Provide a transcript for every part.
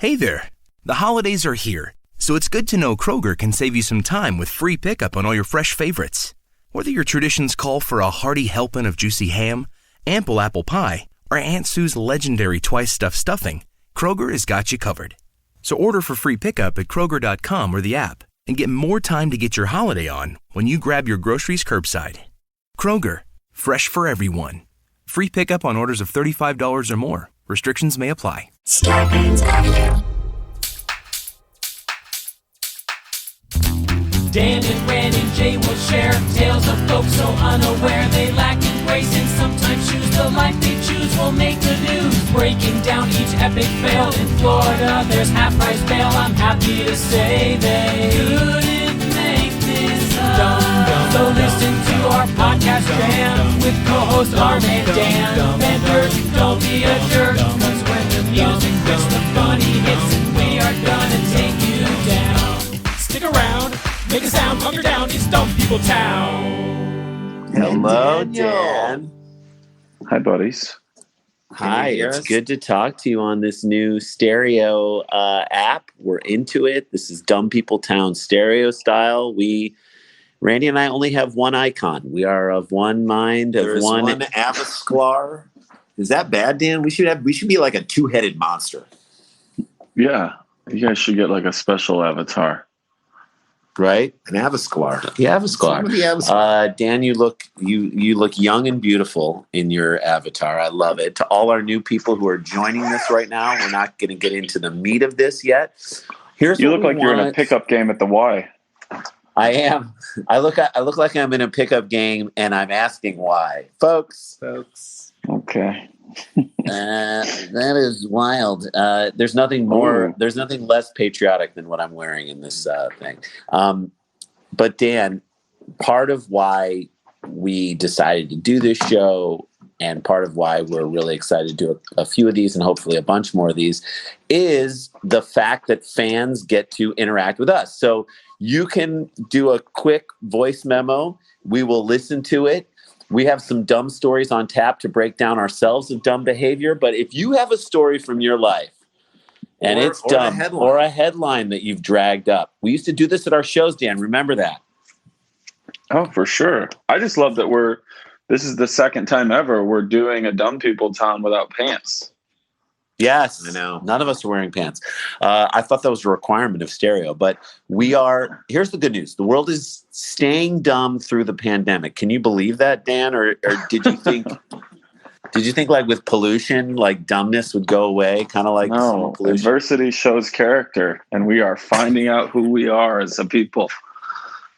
Hey there. The holidays are here, so it's good to know Kroger can save you some time with free pickup on all your fresh favorites. Whether your traditions call for a hearty helping of juicy ham, ample apple pie, or Aunt Sue's legendary twice-stuffed stuffing, Kroger has got you covered. So order for free pickup at Kroger.com or the app and get more time to get your holiday on when you grab your groceries curbside. Kroger, fresh for everyone. Free pickup on orders of $35 or more. Restrictions may apply. Scarpins Avenue. Dan and Ren and Jay will share tales of folks so unaware they lack in grace and sometimes choose the life they choose will make the news. Breaking down each epic fail in Florida, there's half-price bail. I'm happy to say they couldn't make this up. So listen to our podcast jam with co-host Arm and Dan. Bender, don't be a jerk, cause when the music hits, the funny hits, and we are gonna take you down. Stick around. Make a sound, hunker down, it's Dumb People Town. Hello, Dan. Hi, buddies. Hi, it's good to talk to you on this new stereo app. We're into it. This is Dumb People Town stereo style. Randy and I only have one icon. We are of one mind. There's one avatar. Is that bad, Dan? We should be like a two-headed monster. Yeah, you guys should get like a special avatar. Right? An Avascar. The Avascar. Dan, you look young and beautiful in your avatar. I love it. To all our new people who are joining us right now, we're not going to get into the meat of this yet. You look like you're in a pickup game at the Y. I am. I look like I'm in a pickup game, and I'm asking why, folks. Okay. That is wild. There's nothing more. Ooh. There's nothing less patriotic than what I'm wearing in this thing. But Dan, part of why we decided to do this show, and part of why we're really excited to do a few of these and hopefully a bunch more of these, is the fact that fans get to interact with us. So you can do a quick voice memo. We will listen to it. We have some dumb stories on tap to break down ourselves of dumb behavior. But if you have a story from your life and it's dumb or a headline that you've dragged up, we used to do this at our shows, Dan. Remember that? Oh, for sure. I just love that this is the second time ever we're doing a Dumb People Town without pants. Yes. I know. None of us are wearing pants. I thought that was a requirement of stereo, but we are. Here's the good news. The world is staying dumb through the pandemic. Can you believe that, Dan? Or did you think, like with pollution, like dumbness would go away? Kind of like no, pollution? Adversity shows character, and we are finding out who we are as a people.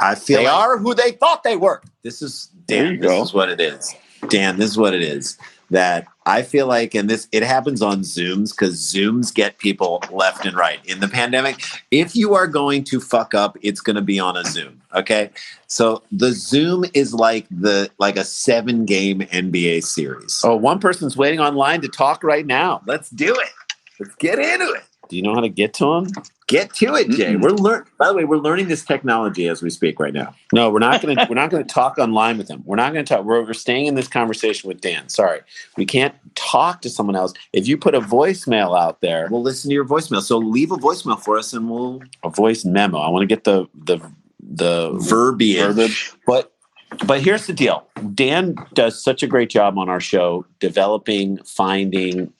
I feel they are who they thought they were. This is Dan. This is what it is. Dan, this is what it is. That I feel like, and it happens on Zooms because Zooms get people left and right. In the pandemic, if you are going to fuck up, it's going to be on a Zoom. Okay, so the Zoom is like a 7-game NBA series. Oh, one person's waiting online to talk right now. Let's do it. Let's get into it. Do you know how to get to them? Get to it, Jay. Mm-hmm. By the way, we're learning this technology as we speak right now. No, we're not going to talk online with him. We're not going to talk. We're staying in this conversation with Dan. Sorry, we can't talk to someone else. If you put a voicemail out there, we'll listen to your voicemail. So leave a voicemail for us, and a voice memo. I want to get the verbiage. But here's the deal. Dan does such a great job on our show, developing, finding,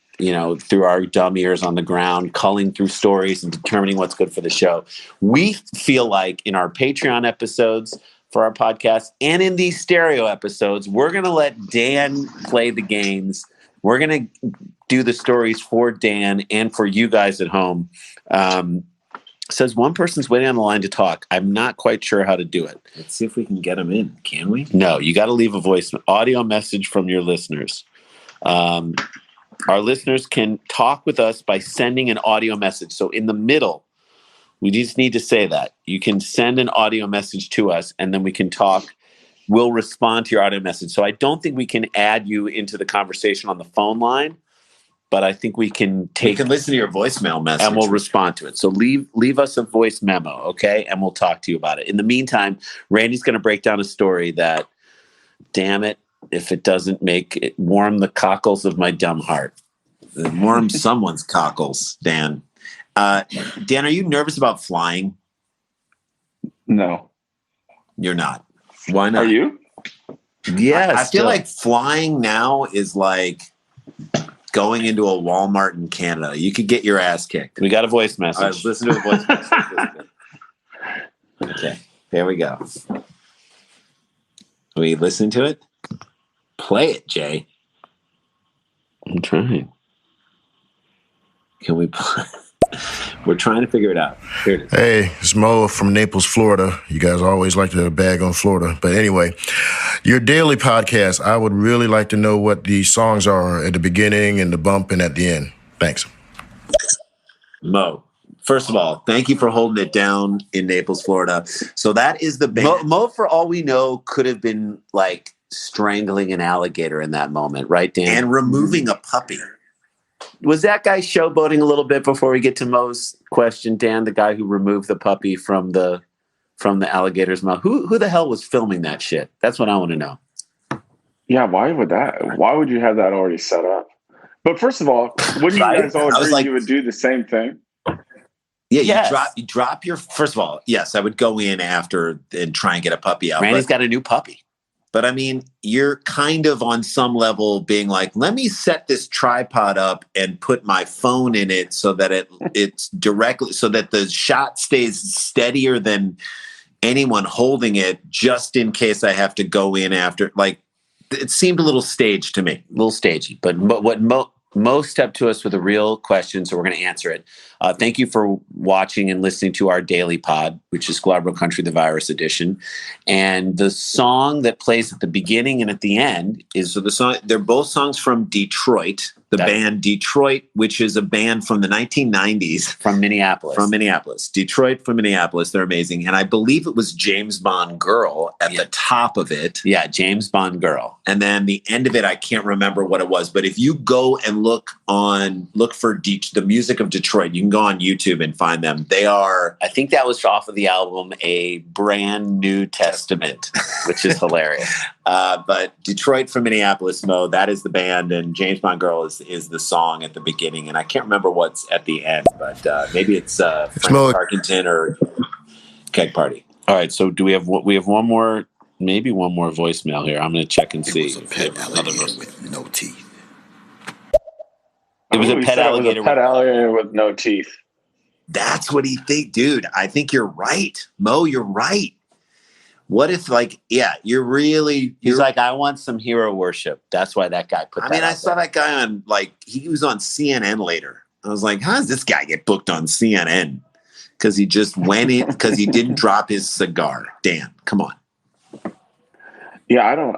through our dumb ears on the ground, culling through stories and determining what's good for the show. We feel like in our Patreon episodes for our podcast and in these stereo episodes, we're going to let Dan play the games. We're going to do the stories for Dan and for you guys at home. Says one person's waiting on the line to talk. I'm not quite sure how to do it. Let's see if we can get them in. Can we? No, you got to leave a audio message from your listeners. Our listeners can talk with us by sending an audio message. So in the middle, we just need to say that. You can send an audio message to us, and then we can talk. We'll respond to your audio message. So I don't think we can add you into the conversation on the phone line, but I think we can listen to your voicemail message. And we'll respond to it. So leave us a voice memo, okay? And we'll talk to you about it. In the meantime, Randy's going to break down a story that, damn it, if it doesn't make it warm the cockles of my dumb heart. Warm someone's cockles, Dan. Dan, are you nervous about flying? No. You're not. Why not? Are you? Yeah, I feel like flying now is like going into a Walmart in Canada. You could get your ass kicked. We got a voice message. Listen to the voice message. Okay, here we go. We listen to it? Play it, Jay. I'm trying. Can we play? We're trying to figure it out. Here it is. Hey, it's Mo from Naples, Florida. You guys always like to bag on Florida. But anyway, your daily podcast, I would really like to know what the songs are at the beginning and the bump and at the end. Thanks. Mo, first of all, thank you for holding it down in Naples, Florida. So that is the band. Mo, for all we know, could have been like strangling an alligator in that moment, right, Dan? And removing a puppy. Was that guy showboating a little bit before we get to Mo's question, Dan? The guy who removed the puppy from the alligator's mouth. Who the hell was filming that shit? That's what I want to know. Yeah, why would you have that already set up? But first of all, wouldn't you guys all agree you would do the same thing? Yeah, yes. you drop your. First of all, yes, I would go in after and try and get a puppy out. Randy's got a new puppy. But I mean, you're kind of on some level being like, let me set this tripod up and put my phone in it so that it's directly, so that the shot stays steadier than anyone holding it, just in case I have to go in after. Like, it seemed a little staged to me. A little stagey. But what Mo stepped to us with a real question, so we're going to answer it. Thank you for watching and listening to our daily pod, which is Glarbro Country, the Virus Edition. And the song that plays at the beginning and at the end is the song. They're both songs from Detroit, band Detroit, which is a band from the 1990s. From Minneapolis. Detroit from Minneapolis. They're amazing. And I believe it was James Bond Girl at the top of it. Yeah, James Bond Girl. And then the end of it, I can't remember what it was. But if you go and look for the music of Detroit, you can go on YouTube and find them. They are, I think that was off of the album A Brand New Testament, which is hilarious. But Detroit from Minneapolis, Mo, that is the band, and James Bond Girl is the song at the beginning, and I can't remember what's at the end, but maybe it's Frank Parkington or Keg Party. All right, so do we have one more, maybe one more voicemail here? I'm going to check and see. It was a pet alligator with no teeth. It was a pet alligator with no teeth. That's what he think, dude. I think you're right, Mo. You're right. What if, you're really? He's like, I want some hero worship. That's why that guy put. I saw that guy on he was on CNN later. I was like, how does this guy get booked on CNN? Because he just went in because he didn't drop his cigar. Dan, come on. Yeah,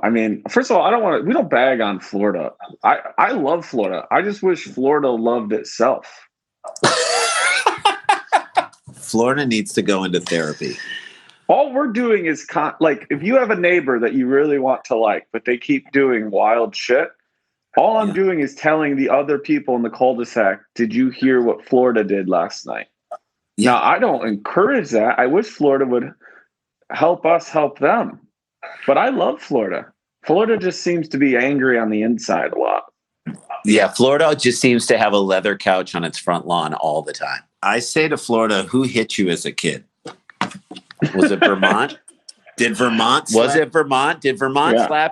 first of all, we don't bag on Florida. I love Florida. I just wish Florida loved itself. Florida needs to go into therapy. All we're doing is if you have a neighbor that you really want to like, but they keep doing wild shit, all I'm doing is telling the other people in the cul-de-sac, did you hear what Florida did last night? Yeah. Now, I don't encourage that. I wish Florida would help us help them. But I love Florida. Florida just seems to be angry on the inside a lot. Yeah, Florida just seems to have a leather couch on its front lawn all the time. I say to Florida, who hit you as a kid? Was it Vermont? Did Vermont slap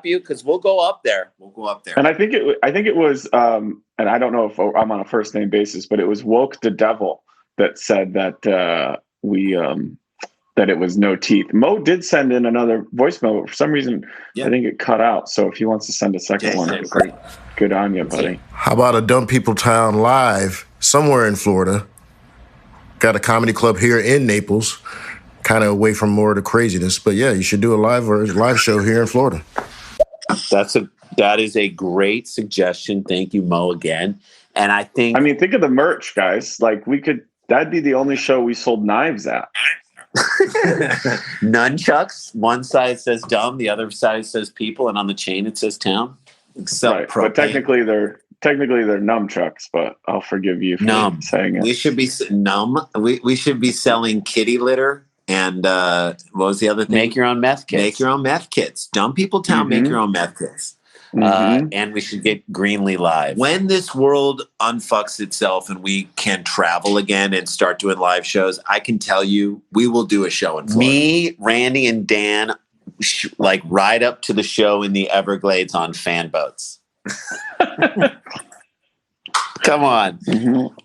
you? Because we'll go up there. And I think it was, and I don't know if I'm on a first name basis, but it was Woke the Devil that said that that it was no teeth. Mo did send in another voicemail, but for some reason, I think it cut out. So if he wants to send a second one, good on you, buddy. How about a Dumb People Town live somewhere in Florida? Got a comedy club here in Naples, kind of away from more of the craziness. But yeah, you should do a live show here in Florida. That is a great suggestion. Thank you, Mo, again. And I think think of the merch, guys. That'd be the only show we sold knives at. Nunchucks. One side says dumb, the other side says people, and on the chain it says town. Right. But technically they're nunchucks, but I'll forgive you for saying it. We should be we should be selling kitty litter and what was the other thing? Make your own meth kits. Make your own meth kits. Dumb People Town, make your own meth kits. And we should get Greenlee live. When this world unfucks itself and we can travel again and start doing live shows, I can tell you we will do a show in Florida. Me, Randy, and Dan ride up to the show in the Everglades on fan boats. Come on.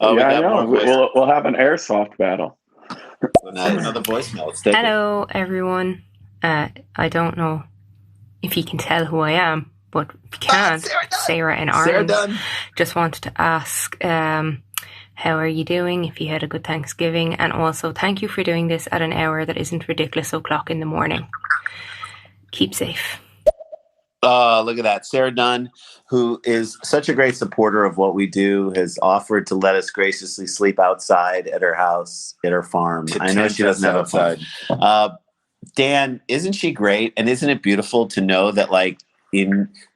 Oh, yeah, I know. We'll have an airsoft battle. Another voicemail. Hello, everyone. I don't know if you can tell who I am, but if you can't, Sarah in Ireland. Just wanted to ask, how are you doing? If you had a good Thanksgiving, and also thank you for doing this at an hour that isn't ridiculous o'clock in the morning. Keep safe. Look at that. Sarah Dunn, who is such a great supporter of what we do, has offered to let us graciously sleep outside at her house, at her farm. I know she doesn't have a farm. Dan, isn't she great? And isn't it beautiful to know that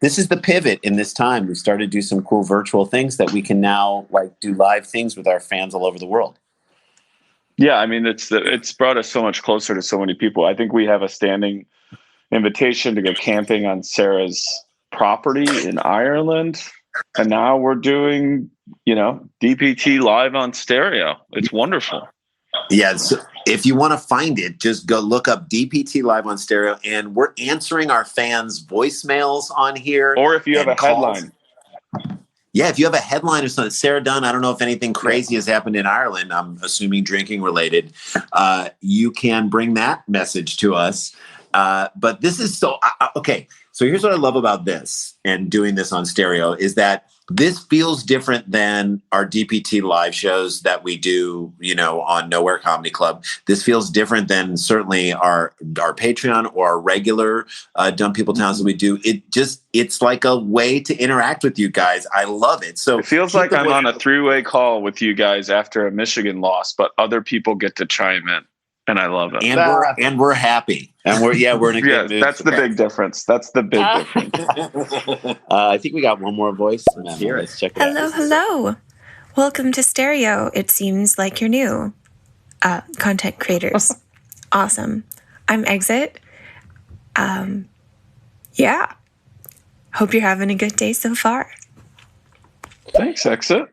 this is the pivot in this time. We started to do some cool virtual things that we can now do live things with our fans all over the world. Yeah, I mean, it's brought us so much closer to so many people. I think we have a standing invitation to go camping on Sarah's property in Ireland, and now we're doing DPT live on stereo. It's wonderful. Yeah, so if you want to find it, just go look up DPT live on stereo, and we're answering our fans' voicemails on here. Or if you have a headline. Yeah, if you have a headline or something. Sarah Dunn, I don't know if anything crazy has happened in Ireland. I'm assuming drinking related. You can bring that message to us. But this is okay. So here's what I love about this and doing this on stereo is that this feels different than our DPT live shows that we do, on Nowhere Comedy Club. This feels different than certainly our Patreon or our regular Dumb People Towns that we do. It's like a way to interact with you guys. I love it. So it feels like I'm on a three-way call with you guys after a Michigan loss, but other people get to chime in. And I love it. And we're happy. And we're in a good mood. That's the big difference. That's the big difference. I think we got one more voice. Here, let's check it out. Hello. Welcome to Stereo. It seems like you're new. Content creators. Awesome. I'm Exit. Yeah. Hope you're having a good day so far. Thanks, Exit.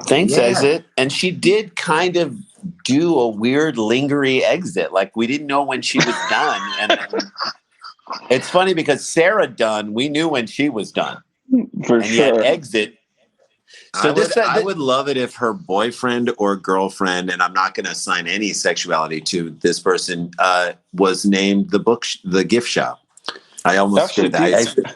Exit. And she did kind of do a weird lingery exit. We didn't know when she was done. And it's funny because Sarah Dunn, we knew when she was done. For sure. Yet Exit. So I would love it if her boyfriend or girlfriend, and I'm not going to assign any sexuality to this person, was named the gift shop. I almost did that.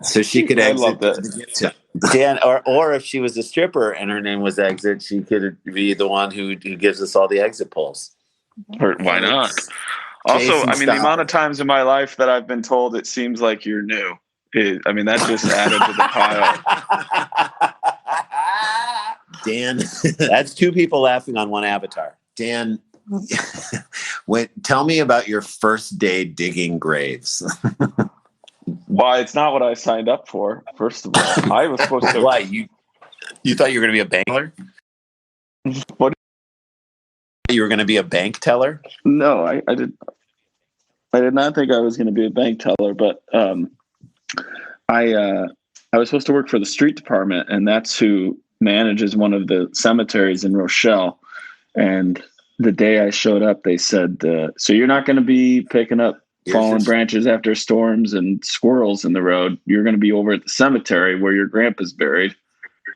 So she could exit the gift shop. Dan, or if she was a stripper and her name was Exit, she could be the one who gives us all the exit polls. Or why not? Also, the amount of times in my life that I've been told it seems like you're new. That just added to the pile. Dan, that's two people laughing on one avatar. Dan, tell me about your first day digging graves. Why, it's not what I signed up for, first of all. I was supposed to... Why? You thought you were going to be a banker? What? You were going to be a bank teller? No, I did not think I was going to be a bank teller, but I was supposed to work for the street department, and that's who manages one of the cemeteries in Rochelle. And the day I showed up, they said, so you're not going to be picking up fallen branches after storms and squirrels in the road. You're going to be over at the cemetery where your grandpa's buried.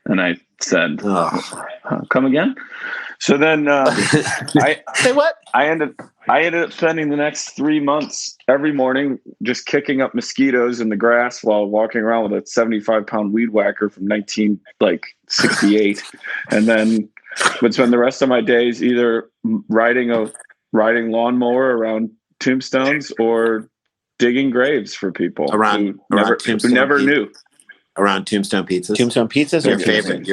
And I said, come again? So then I say what? I ended up spending the next 3 months every morning just kicking up mosquitoes in the grass while walking around with a 75-pound weed whacker from 1968, and then would spend the rest of my days either riding lawnmower around tombstones or digging graves for people who never knew. Around Tombstone Pizzas. Tombstone Pizzas are your favorite.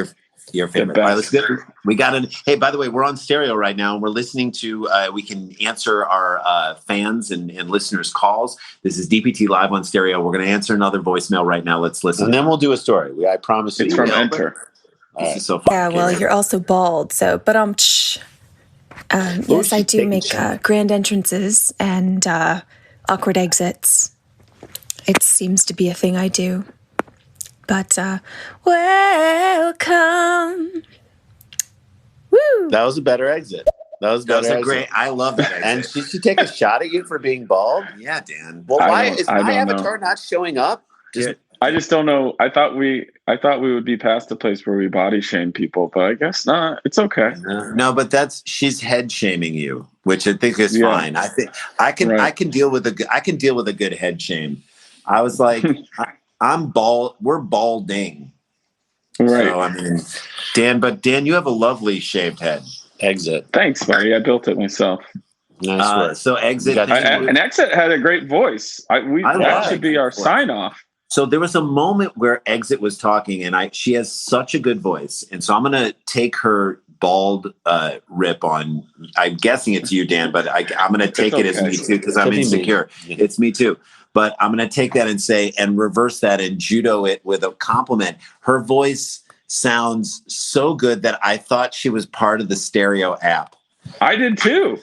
Your favorite. All right, let's get. We got it. Hey, by the way, we're on stereo right now, and we're listening to. We can answer our fans and listeners' calls. This is DPT live on stereo. We're going to answer another voicemail right now. Let's listen, and then we'll do a story. I promise you. It's from Enter. This is so fun. Yeah, well, you're also bald, so yes, I do make grand entrances and awkward exits. It seems to be a thing I do. But welcome. Woo! That was a better exit. That was a great. I love that exit. And did she take a shot at you for being bald? Yeah, Dan. Well, why is my avatar not showing up? I just don't know. I thought we would be past the place where we body shame people, but I guess not. It's okay. No, but she's head shaming you, which I think is fine. I think I can deal with a good head shame. I was like, I'm bald. We're balding. Right. So, I mean, Dan, you have a lovely shaved head. Exit. Thanks, buddy. I built it myself. Nice work. So Exit. And Exit had a great voice. That should be our sign off. So there was a moment where Exit was talking, and she has such a good voice, and so I'm going to take her bald rip on. I'm guessing it's you, Dan, but I'm going to take it as me too because I'm insecure. It's me too. But I'm going to take that and reverse that and judo it with a compliment. Her voice sounds so good that I thought she was part of the Stereo app. I did too.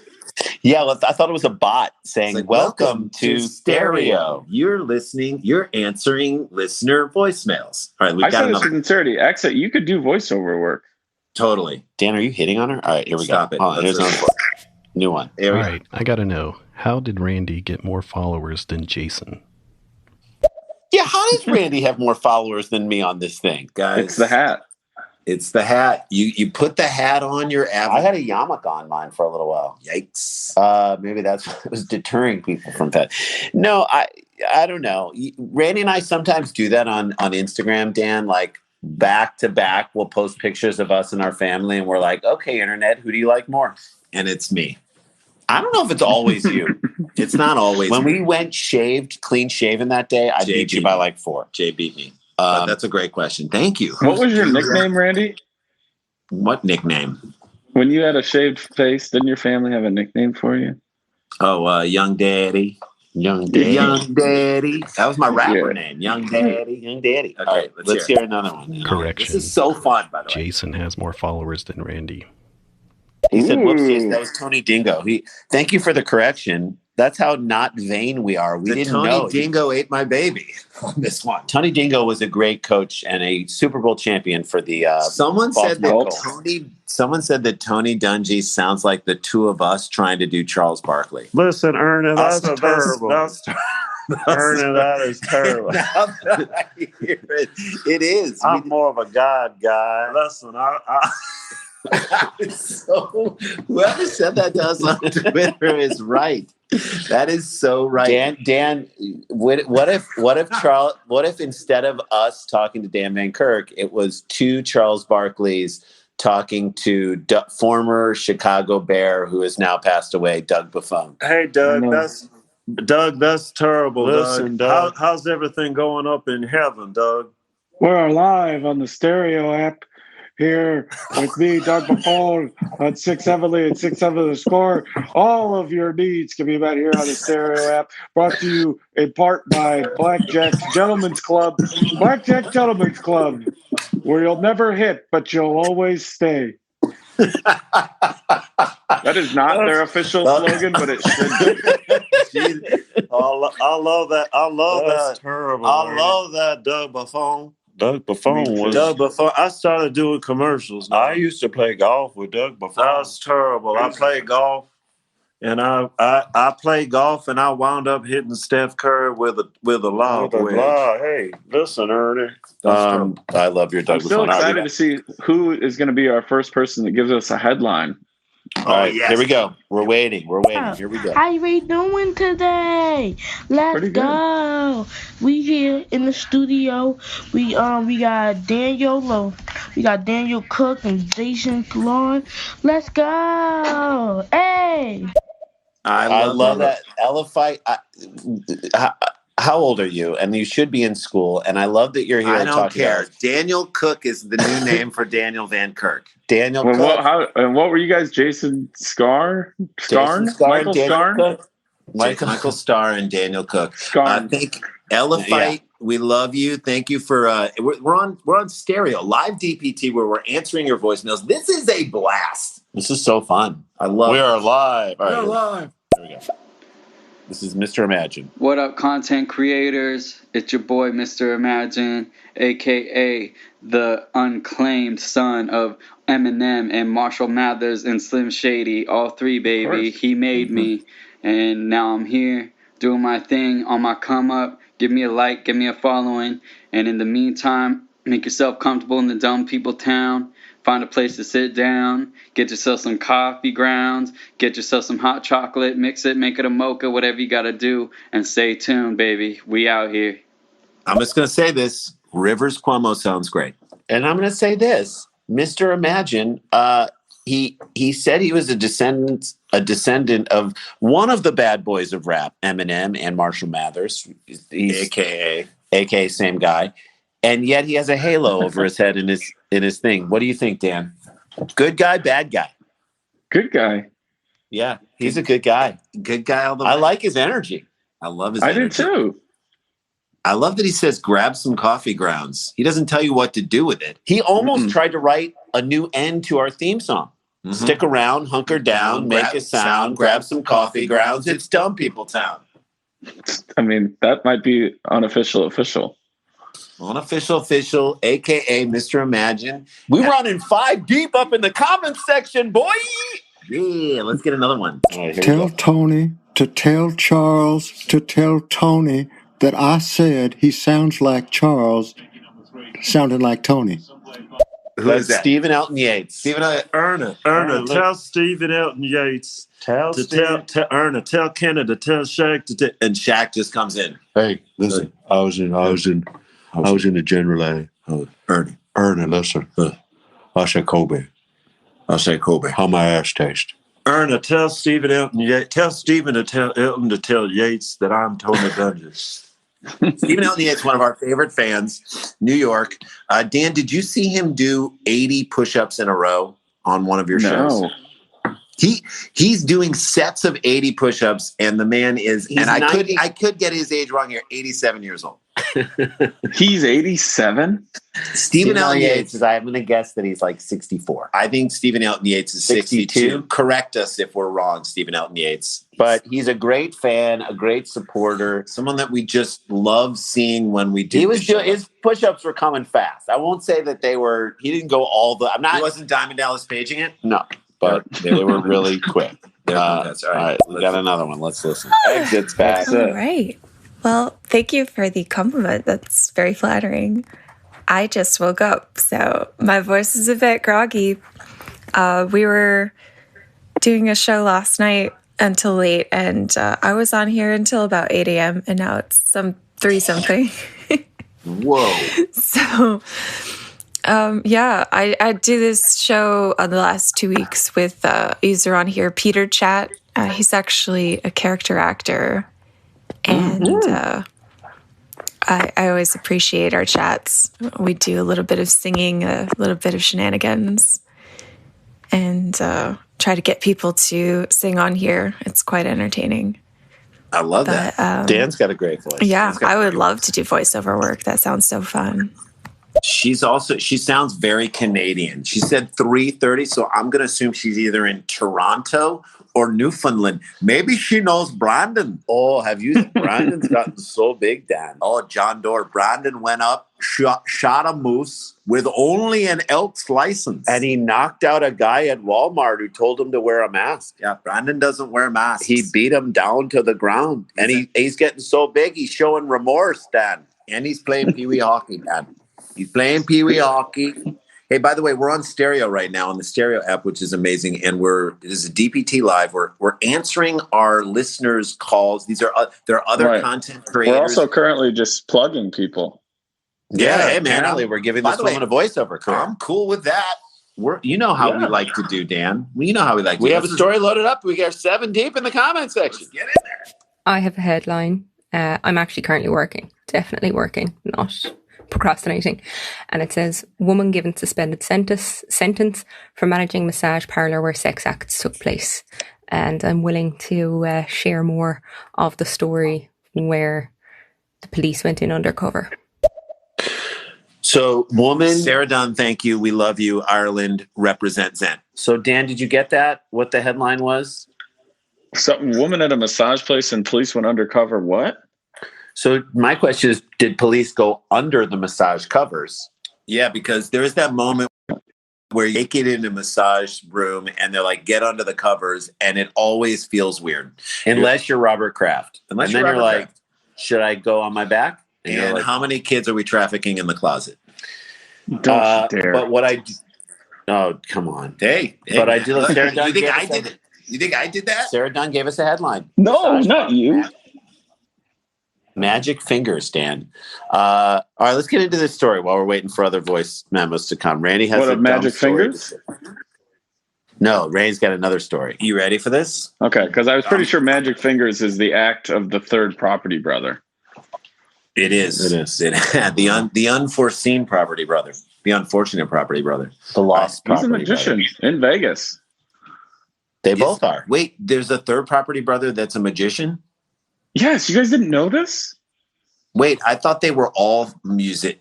Yeah, I thought it was a bot saying, like, welcome to Stereo. You're answering listener voicemails. All right, I said this with sincerity. Exit, you could do voiceover work. Totally. Dan, are you hitting on her? All right, here we Stop go. It. Oh, here's another new one. All right, I got to know, how did Randy get more followers than Jason? Yeah, how does Randy have more followers than me on this thing? Guys, it's the hat. It's the hat. You put the hat on your avatar. I had a yarmulke on mine for a little while. Yikes. Maybe that's what was deterring people from that. No, I don't know. Randy and I sometimes do that on Instagram, Dan, like back to back. We'll post pictures of us and our family, and we're like, okay, internet, who do you like more? And it's me. I don't know if it's always you. It's not always When me. we went clean shaven that day, I beat you by like 4. Jay beat me. That's a great question. Thank you. What was your nickname, Randy? What nickname? When you had a shaved face, didn't your family have a nickname for you? Oh, Young Daddy. Young Daddy. That was my rapper name. Young Daddy. Okay, all right, let's hear another one. Correction. This is so fun, by the way. Jason has more followers than Randy. He said, whoops, Jason, that was Tony Dingo. Thank you for the correction. That's how not vain we are. We didn't know. Tony Dingo ate my baby on this one. Tony Dingo was a great coach and a Super Bowl champion for the Someone said that Tony Dungy sounds like the two of us trying to do Charles Barkley. Listen, Ernie, that's terrible. Ernie, that is terrible. Now that I hear it, it is. I'm more of a God guy. Listen, So whoever said that to us on Twitter is right. That is so right. Dan, what if instead of us talking to Dan Van Kirk, it was two Charles Barkleys talking to former Chicago Bear who has now passed away, Doug Buffon? Hey, Doug, that's terrible. Listen, Doug. How's everything going up in heaven, Doug? We're live on the Stereo app. Here with me, Doug Buffon, on 6 Heavily and 6 Heavily Score. All of your needs can be met here on the Stereo app. Brought to you in part by Blackjack's Gentlemen's Club. Blackjack Gentlemen's Club, where you'll never hit, but you'll always stay. That is not their official slogan, but it should be. I love that. That's terrible. I love that, Doug Buffon. Doug Buffon. I started doing commercials. Now. I used to play golf with Doug Buffon. That's terrible. I played golf, and I played golf, and I wound up hitting Steph Curry with a lob wedge. Hey, listen, Ernie. I love your Doug Buffon. I'm still excited to see who is going to be our first person that gives us a headline. All right, yes. Here we go. We're waiting. Here we go. How you doing today? Let's go. We here in the studio. We got Daniel Cook and Jason Kalon. Let's go. Hey. I love that. Elephite. How old are you? And you should be in school. And I love that you're here. I don't care. Daniel Cook is the new name for Daniel Van Kirk. Daniel Cook. What were you guys? Jason Scar? Michael Scarn? Michael Starr and Daniel Cook. I think Elephite, we love you. Thank you for we're on Stereo, live DPT, where we're answering your voicemails. This is a blast. This is so fun. I love it. We are live. We're live. Here we go. This is Mr. Imagine. What up, content creators? It's your boy, Mr. Imagine, a.k.a. the unclaimed son of Eminem and Marshall Mathers and Slim Shady. All three, baby. He made me, and now I'm here doing my thing on my come up. Give me a like, give me a following, and in the meantime, make yourself comfortable in the dumb people town. Find a place to sit down, get yourself some coffee grounds, get yourself some hot chocolate, mix it, make it a mocha, whatever you gotta do, and stay tuned, baby. We out here. I'm just going to say this. Rivers Cuomo sounds great. And I'm going to say this. Mr. Imagine, he said he was a descendant of one of the bad boys of rap, Eminem and Marshall Mathers. He's AKA same guy. And yet he has a halo over his head in his thing. What do you think, Dan? Good guy, bad guy? Good guy. Yeah, he's a good guy. Good guy all the way. I like his energy. I love his energy. I do too. I love that he says, grab some coffee grounds. He doesn't tell you what to do with it. He almost tried to write a new end to our theme song. Stick around, hunker down, make a sound, grab some coffee grounds. It's dumb people town. I mean, that might be unofficial official. Unofficial official, a.k.a. Mr. Imagine. We running 5 deep up in the comments section, boy. Yeah, let's get another one. Tell Tony to tell Charles to tell Tony that I said he sounds like Charles, sounding like Tony. Who is that? Stephen Elton Yates. Stephen Erna, tell Stephen Elton Yates. Tell Erna, tell Canada, tell Shaq and Shaq just comes in. Hey, listen, I was in the general A. Ernie, listen. I said Kobe. How my ass taste? Erna, tell Stephen Elton Yates. Tell Stephen to tell Elton to tell Yates that I'm Tony Dunges. Stephen Elton Yates, one of our favorite fans, New York. Dan, did you see him do 80 push-ups in a row on one of your shows? No. He's doing sets of 80 push-ups, and the man is, and I could get his age wrong here, 87 years old. He's 87? Stephen Elton Yates, I'm going to guess that he's like 64. I think Stephen Elton Yates is 62. Correct us if we're wrong, Stephen Elton Yates. But he's a great fan, a great supporter. Someone that we just love seeing when we do. His push-ups were coming fast. I won't say that he didn't go all the... He wasn't Diamond Dallas paging it? No, but they were really quick. That's all right. We got another one. Let's listen. Exit's back. All right. Well, thank you for the compliment. That's very flattering. I just woke up, so my voice is a bit groggy. We were doing a show last night until late, and I was on here until about 8 a.m., and now it's 3-something. Whoa. So, I do this show on the last 2 weeks with user on here, Peter Chat. He's actually a character actor. And I always appreciate our chats. We do a little bit of singing, a little bit of shenanigans, and try to get people to sing on here. It's quite entertaining. I love that. Dan's got a great voice. Yeah, I would love to do voiceover work. That sounds so fun. She sounds very Canadian. She said 3:30, so I'm going to assume she's either in Toronto or Newfoundland. Maybe she knows Brandon. Oh, Brandon's gotten so big, Dan. Oh, John Doerr. Brandon went up, shot a moose with only an elk's license. And he knocked out a guy at Walmart who told him to wear a mask. Yeah, Brandon doesn't wear masks. He beat him down to the ground. And he's getting so big, he's showing remorse, Dan. And he's playing Pee-wee hockey, Dan. He's playing Pee-wee hockey. Hey, by the way, we're on stereo right now on the Stereo app, which is amazing. And it is a DPT Live. We're answering our listeners' calls. There are other content creators. We're also currently just plugging people. Yeah, hey, man. Apparently we're giving this woman a voiceover career. I'm cool with that. You know how we like to do, Dan. You know how we like to do. We have a story loaded up. We got 7 deep in the comment section. Let's get in there. I have a headline. I'm actually currently working. Definitely working, not procrastinating. And it says, woman given suspended sentence for managing massage parlour where sex acts took place. And I'm willing to share more of the story where the police went in undercover. So, woman, Sarah Dunn, thank you. We love you. Ireland represent Zen. So, Dan, did you get that? What the headline was? Something woman at a massage place and police went undercover. What? So my question is, did police go under the massage covers? Yeah, because there is that moment where you get in a massage room and they're like, get under the covers, and it always feels weird. Unless you're Robert Kraft. And then you're like, should I go on my back? And like, how many kids are we trafficking in the closet? Don't you dare. But what oh, come on. Hey but I did. Sarah Dunn you think I did it? You think I did that? Sarah Dunn gave us a headline. No, not you. Magic fingers, Dan. All right, let's get into this story while we're waiting for other voice memos to come. Randy has a magic fingers? No, Randy's got another story. You ready for this? Okay, because I was pretty sure magic fingers is the act of the third property brother. It is. The unforeseen property brother. The unfortunate property brother. The lost property brother. He's a magician in Vegas. They both are. Wait, there's a third property brother that's a magician? Yes, you guys didn't know this? Wait, I thought they were all magicians.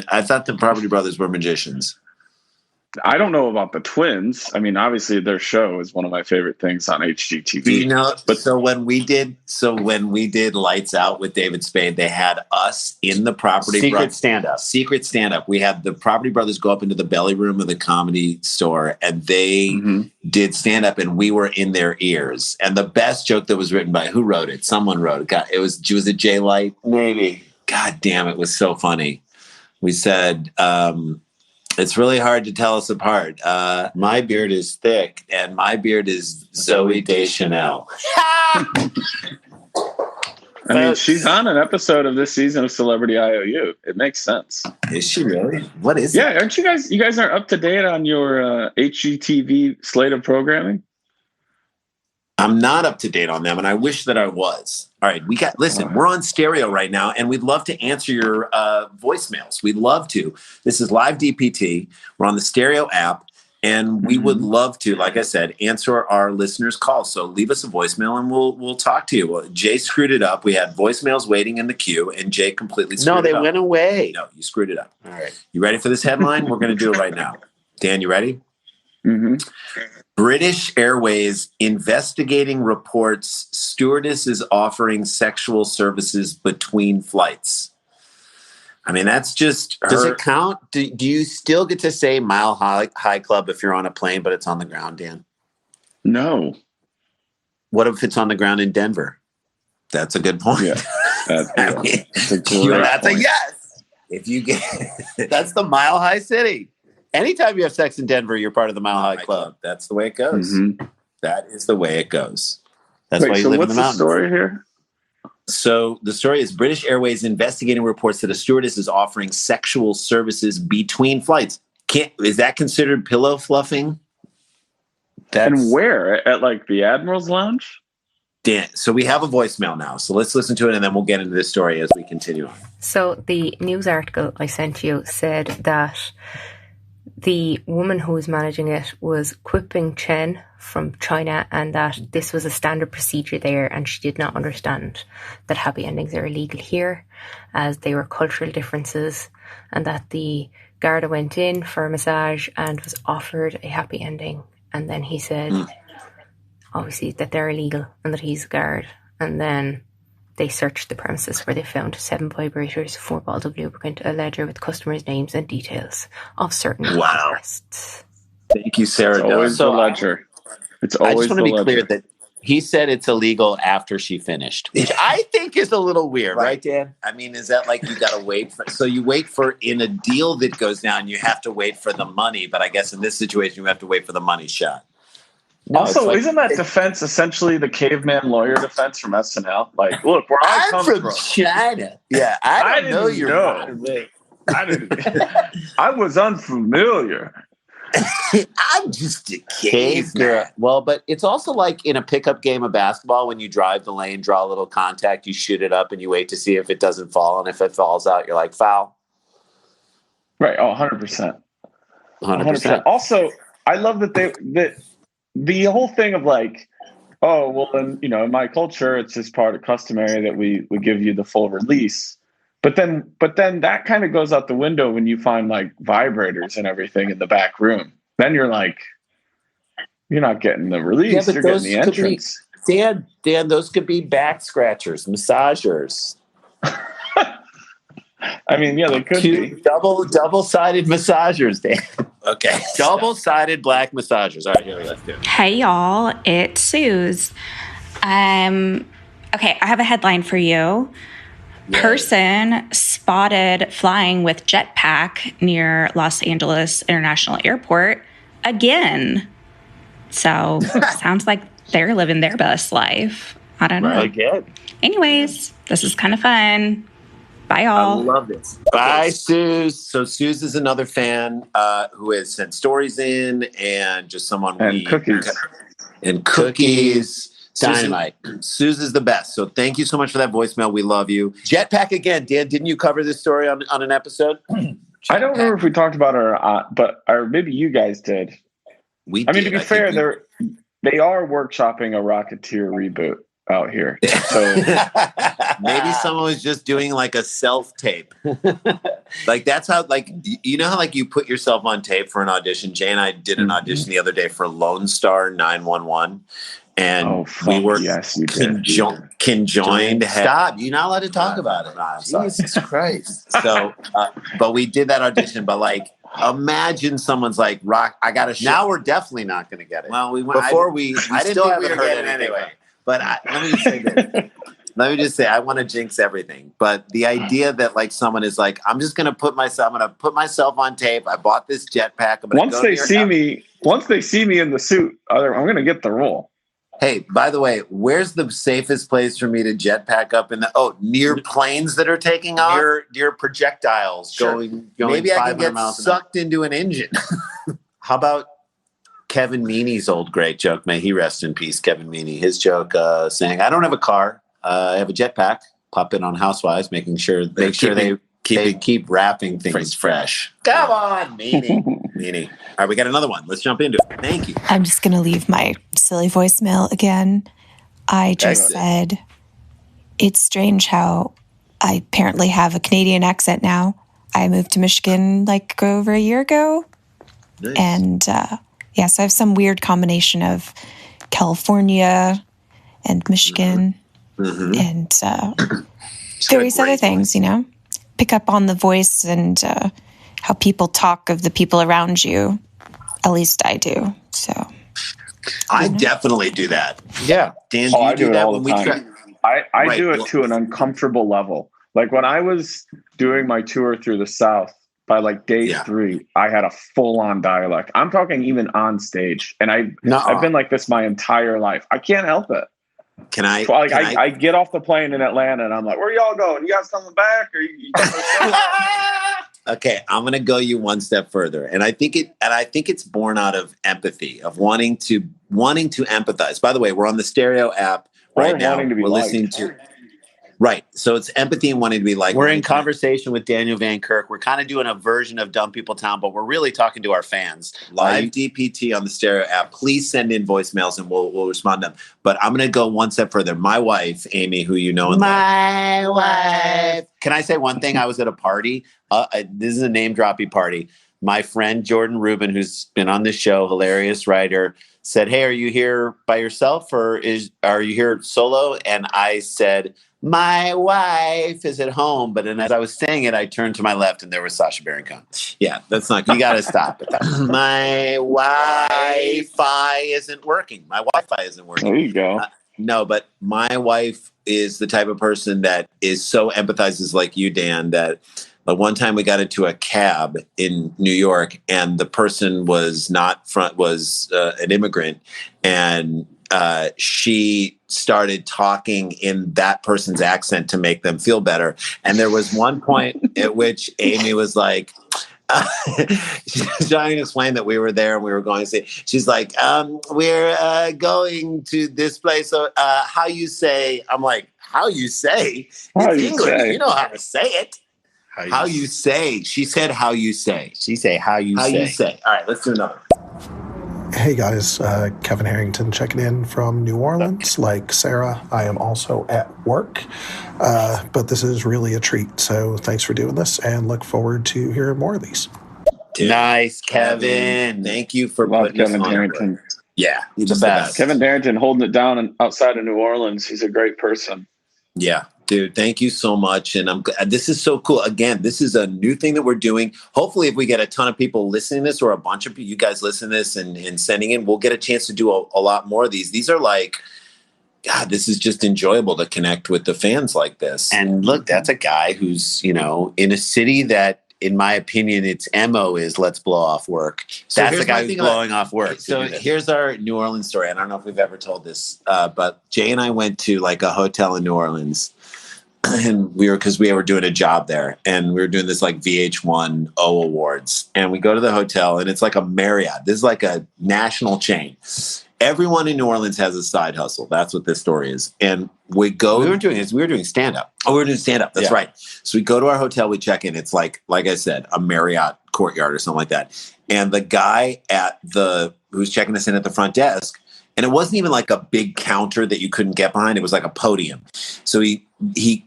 I thought the property brothers were magicians. I don't know about the twins. I mean, obviously their show is one of my favorite things on HGTV. Do you know? But so when we did Lights Out with David Spade, they had us in the property secret stand up. We had the property brothers go up into the belly room of the Comedy Store, and they did stand up, and we were in their ears. And the best joke that was written by who wrote it? Someone wrote it. God, was it Jay Light? Maybe. God damn, it was so funny. We said. It's really hard to tell us apart. My beard is thick, and my beard is Zooey Deschanel. I mean, she's on an episode of this season of Celebrity IOU. It makes sense. Is she really? What is it? Yeah, aren't you guys? You guys aren't up to date on your HGTV slate of programming? I'm not up to date on them, and I wish that I was. All right, we're on stereo right now, and we'd love to answer your voicemails. We'd love to. This is live DPT. We're on the stereo app, and we would love to, like I said, answer our listeners' calls. So leave us a voicemail, and we'll talk to you. Well, Jay screwed it up. We had voicemails waiting in the queue, and Jay completely screwed it up. No, they went away. No, you screwed it up. All right. You ready for this headline? We're going to do it right now. Dan, you ready? Mm-hmm. British Airways investigating reports stewardess is offering sexual services between flights. I mean, that's just her. Does it count? Do you still get to say Mile High Club if you're on a plane, but it's on the ground, Dan? No. What if it's on the ground in Denver? That's a good point. Yeah, that's a yes. If you get that's the Mile High City. Anytime you have sex in Denver, you're part of the Mile High Club. That's the way it goes. Mm-hmm. That is the way it goes. That's why you live in the mountains. What's the story here? So the story is British Airways investigating reports that a stewardess is offering sexual services between flights. Is that considered pillow fluffing? And where? At like the Admiral's Lounge? Dan, so we have a voicemail now. So let's listen to it, and then we'll get into this story as we continue on. So the news article I sent you said that the woman who was managing it was Quiping Chen from China, and that this was a standard procedure there, and she did not understand that happy endings are illegal here as they were cultural differences, and that the Garda went in for a massage and was offered a happy ending, and then he said obviously that they're illegal and that he's a guard, and then they searched the premises where they found 7 vibrators, 4 bottles of lubricant, a ledger with customers' names and details of certain requests. Thank you, Sarah. It's always the ledger. It's always I just want to be clear that he said it's illegal after she finished, which I think is a little weird, right, Dan? I mean, is that like you got to wait for? So you wait for in a deal that goes down, you have to wait for the money. But I guess in this situation, you have to wait for the money shot. No, also, isn't that defense essentially the caveman lawyer defense from SNL? Like, look, where I'm from China. Yeah, I don't know you're know. I was unfamiliar. I'm just a caveman. Well, but it's also like in a pickup game of basketball when you drive the lane, draw a little contact, you shoot it up, and you wait to see if it doesn't fall. And if it falls out, you're like, foul. Right. Oh, 100%. 100%. Also, I love that the whole thing of like, oh, well, then, in my culture, it's just part of customary that we give you the full release. But then that kind of goes out the window when you find like vibrators and everything in the back room. Then you're like, You're not getting the release. You're getting the entrance. Dan, those could be back scratchers, massagers. I mean, yeah, they could be. Double-sided massagers, Dan. Okay. Double-sided black massagers. All right, here we go. Let's do it. Hey, y'all. It's Suze. Okay, I have a headline for you. Yay. Person spotted flying with jetpack near Los Angeles International Airport again. So, sounds like they're living their best life. I don't know. Again. Anyways, this is kind of fun. Bye, y'all. I love this. Bye, Suze. So Suze is another fan who has sent stories in and just someone and cookies. And cookies. Dynamite. Suze is the best. So thank you so much for that voicemail. We love you. Jetpack again. Dan, didn't you cover this story on an episode? I don't remember if we talked about it or maybe you guys did. We I mean, to be fair, they are workshopping a Rocketeer reboot out here. So maybe someone was just doing like a self-tape. Like that's how, like, you know how like you put yourself on tape for an audition? Jay and I did an audition the other day for Lone Star 911. And we were conjoined. Stop. You're not allowed to talk about it. Jesus Christ. So, but we did that audition. But like, imagine someone's like, "Rock, I got a show." Now we're definitely not going to get it. Well, we went before we I didn't think we were getting it anyway. But let me just say this. Let me just say, I want to jinx everything. But the idea that like someone is like, I'm just going to put myself on tape. I bought this jetpack. Once they see me in the suit, I'm going to get the role. Hey, by the way, where's the safest place for me to jetpack up in near planes that are taking off? Near projectiles going Maybe I can get miles sucked into an engine. How about Kevin Meaney's old great joke? May he rest in peace, Kevin Meaney. His joke saying, I don't have a car. I have a jetpack. Pop in on Housewives, make sure they keep wrapping things fresh. Come on, Meanie. All right, we got another one. Let's jump into it. Thank you. I'm just going to leave my silly voicemail again. I just said, it's strange how I apparently have a Canadian accent now. I moved to Michigan like over a year ago. Nice. And so I have some weird combination of California and Michigan and various other things, you know. Pick up on the voice and how people talk of the people around you. At least I do. So I definitely do that. Yeah. Dan, do you do that when we try? I do it to an uncomfortable level. Like when I was doing my tour through the South, by like day 3, I had a full-on dialect. I'm talking even on stage. And I've been like this my entire life. I can't help it. I get off the plane in Atlanta and I'm like, where y'all going? You guys coming back? Or you Okay, I'm going to go you one step further. And I think it's born out of empathy, of wanting to empathize. By the way, we're on the Stereo app right now. We're listening to Right. So it's empathy and wanting to be like. We're in conversation with Daniel Van Kirk. We're kind of doing a version of Dumb People Town, but we're really talking to our fans. Live DPT on the Stereo app. Please send in voicemails and we'll respond to them. But I'm going to go one step further. My wife, Amy, who you know. My wife. Can I say one thing? I was at a party. This is a name-droppy party. My friend Jordan Rubin, who's been on this show, hilarious writer, said, "Hey, are you here by yourself or are you here solo?" And I said, "My wife is at home." But as I was saying it, I turned to my left and there was Sacha Baron Cohen. Yeah, that's not good. You got to stop it. My Wi-Fi isn't working. My Wi-Fi isn't working. There you go. No, but my wife is the type of person that is so empathizes like you, Dan, that one time we got into a cab in New York and the person was an immigrant, and she started talking in that person's accent to make them feel better. And there was one point at which Amy was like, she was trying to explain that we were there and we were going to say, she's like, we're going to this place. So how you say, I'm like, how you say? It's English. You know how to say it. How you say. She said how you say. She say how you say. All right, let's do another. Hey guys, Kevin Harrington checking in from New Orleans. Like Sarah, I am also at work, but this is really a treat. So thanks for doing this and look forward to hearing more of these. Nice, Kevin. Thank you for putting us on. Yeah, He's the best. Kevin Darrington holding it down outside of New Orleans. He's a great person. Yeah, dude, thank you so much. And this is so cool. Again, this is a new thing that we're doing. Hopefully, if we get a ton of people listening to this, or a bunch of you guys listening to this and sending in, we'll get a chance to do a lot more of these. These are like, God, this is just enjoyable to connect with the fans like this. And look, that's a guy who's, in a city that, in my opinion, its MO is let's blow off work. So that's the guy who's blowing off work. So here's our New Orleans story. I don't know if we've ever told this, but Jay and I went to like a hotel in New Orleans, and because we were doing a job there, and we were doing this like VH1 O Awards, and we go to the hotel, and it's like a Marriott. This is like a national chain. Everyone in New Orleans has a side hustle. That's what this story is. And we were doing stand-up. Oh, we were doing stand-up. That's right. So we go to our hotel, we check in. It's like I said, a Marriott Courtyard or something like that. And the guy who's checking us in at the front desk, and it wasn't even like a big counter that you couldn't get behind. It was like a podium. So he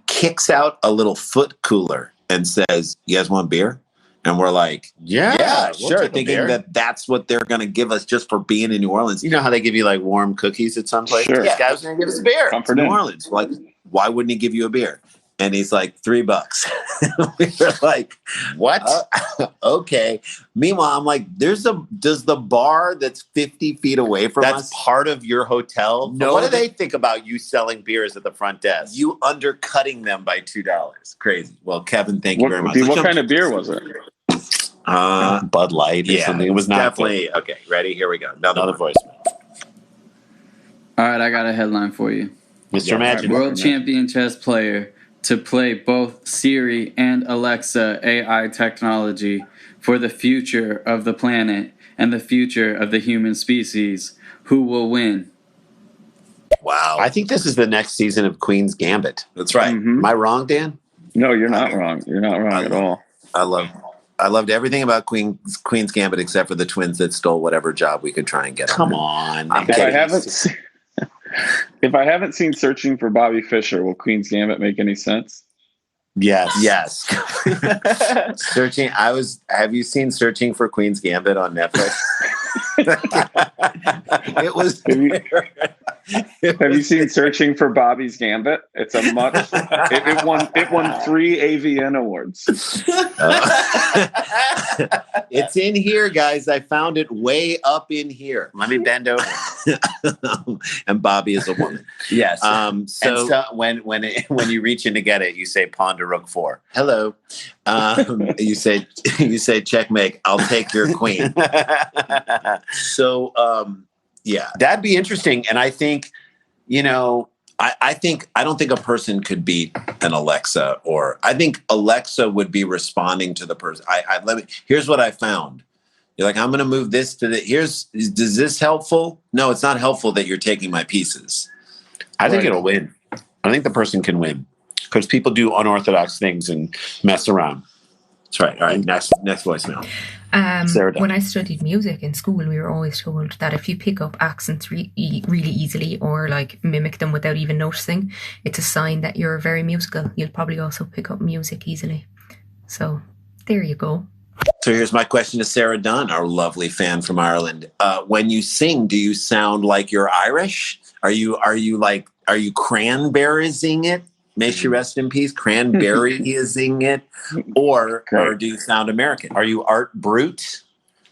kicks out a little foot cooler and says, "You guys want beer?" And we're like, yeah, we'll sure. Thinking that's what they're going to give us just for being in New Orleans. You know how they give you like warm cookies at some place? Sure. This guy was going to give us a beer. Comfort New in. Orleans. Like, why wouldn't he give you a beer? And he's like, $3. We were like, what? Okay. Meanwhile, I'm like, does the bar that's 50 feet away from us? That's part of your hotel? No. What do they think about you selling beers at the front desk? You undercutting them by $2. Crazy. Well, Kevin, thank you very much. What kind of beer was it? Bud Light or something. It was not definitely good. Okay. Ready? Here we go. Another voicemail. All right, I got a headline for you. Mr. Imagine. World champion chess player to play both Siri and Alexa AI technology for the future of the planet and the future of the human species. Who will win? Wow. I think this is the next season of Queen's Gambit. That's right. Mm-hmm. Am I wrong, Dan? No, you're not wrong. You're not wrong at all. I loved everything about Queen's Gambit except for the twins that stole whatever job we could try and get. Come on. If I haven't seen Searching for Bobby Fischer, will Queen's Gambit make any sense? Yes. Have you seen Searching for Queen's Gambit on Netflix? It was. Have you seen Searching for Bobby's Gambit? It's it won 3 AVN awards. It's in here, guys. I found it way up in here. Let me bend over. And Bobby is a woman. Yes. So when you reach in to get it, you say pawn to rook 4. Hello. You say checkmate. I'll take your queen. So yeah, that'd be interesting. And I think, I don't think a person could beat an Alexa, or I think Alexa would be responding to the person. Here's what I found. You're like, I'm going to move this to is this helpful? No, it's not helpful that you're taking my pieces. I think it'll win. I think the person can win because people do unorthodox things and mess around. That's right. All right. Next voicemail. When I studied music in school, we were always told that if you pick up accents really easily or like mimic them without even noticing, it's a sign that you're very musical. You'll probably also pick up music easily. So there you go. So here's my question to Sarah Dunn, our lovely fan from Ireland. When you sing, do you sound like you're Irish? Are you cranberrying it? May she rest in peace. Cranberrying it, or do you sound American? Are you Art Brut?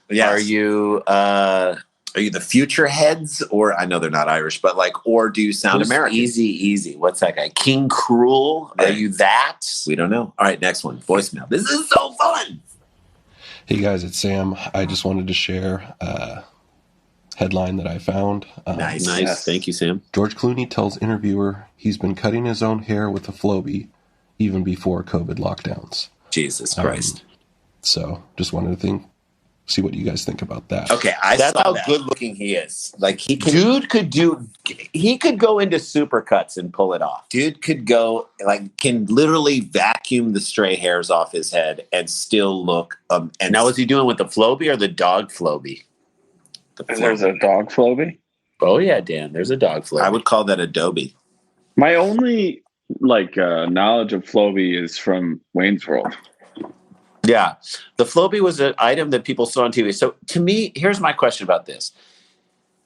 Yes. Are you the Future Heads? Or I know they're not Irish, but or do you sound American? Easy. What's that guy? King Cruel? Are you that? We don't know. All right, next one. Voicemail. This is so fun. Hey guys, it's Sam. I just wanted to share a headline that I found. Nice. Thank you, Sam. George Clooney tells interviewer he's been cutting his own hair with a Flowbee even before COVID lockdowns. Jesus Christ. So just wanted to see what you guys think about that. Okay, that's how good looking he is. Like he could go into Supercuts and pull it off. Dude could go can literally vacuum the stray hairs off his head and still look. And now, is he doing with the Flowbee or the dog Flowbee? There's a dog Flowbee? Oh yeah, Dan. There's a dog Flowbee. I would call that Adobe. My only knowledge of Flowbee is from Wayne's World. Yeah, the Flowbee was an item that people saw on TV. So to me, here's my question about this.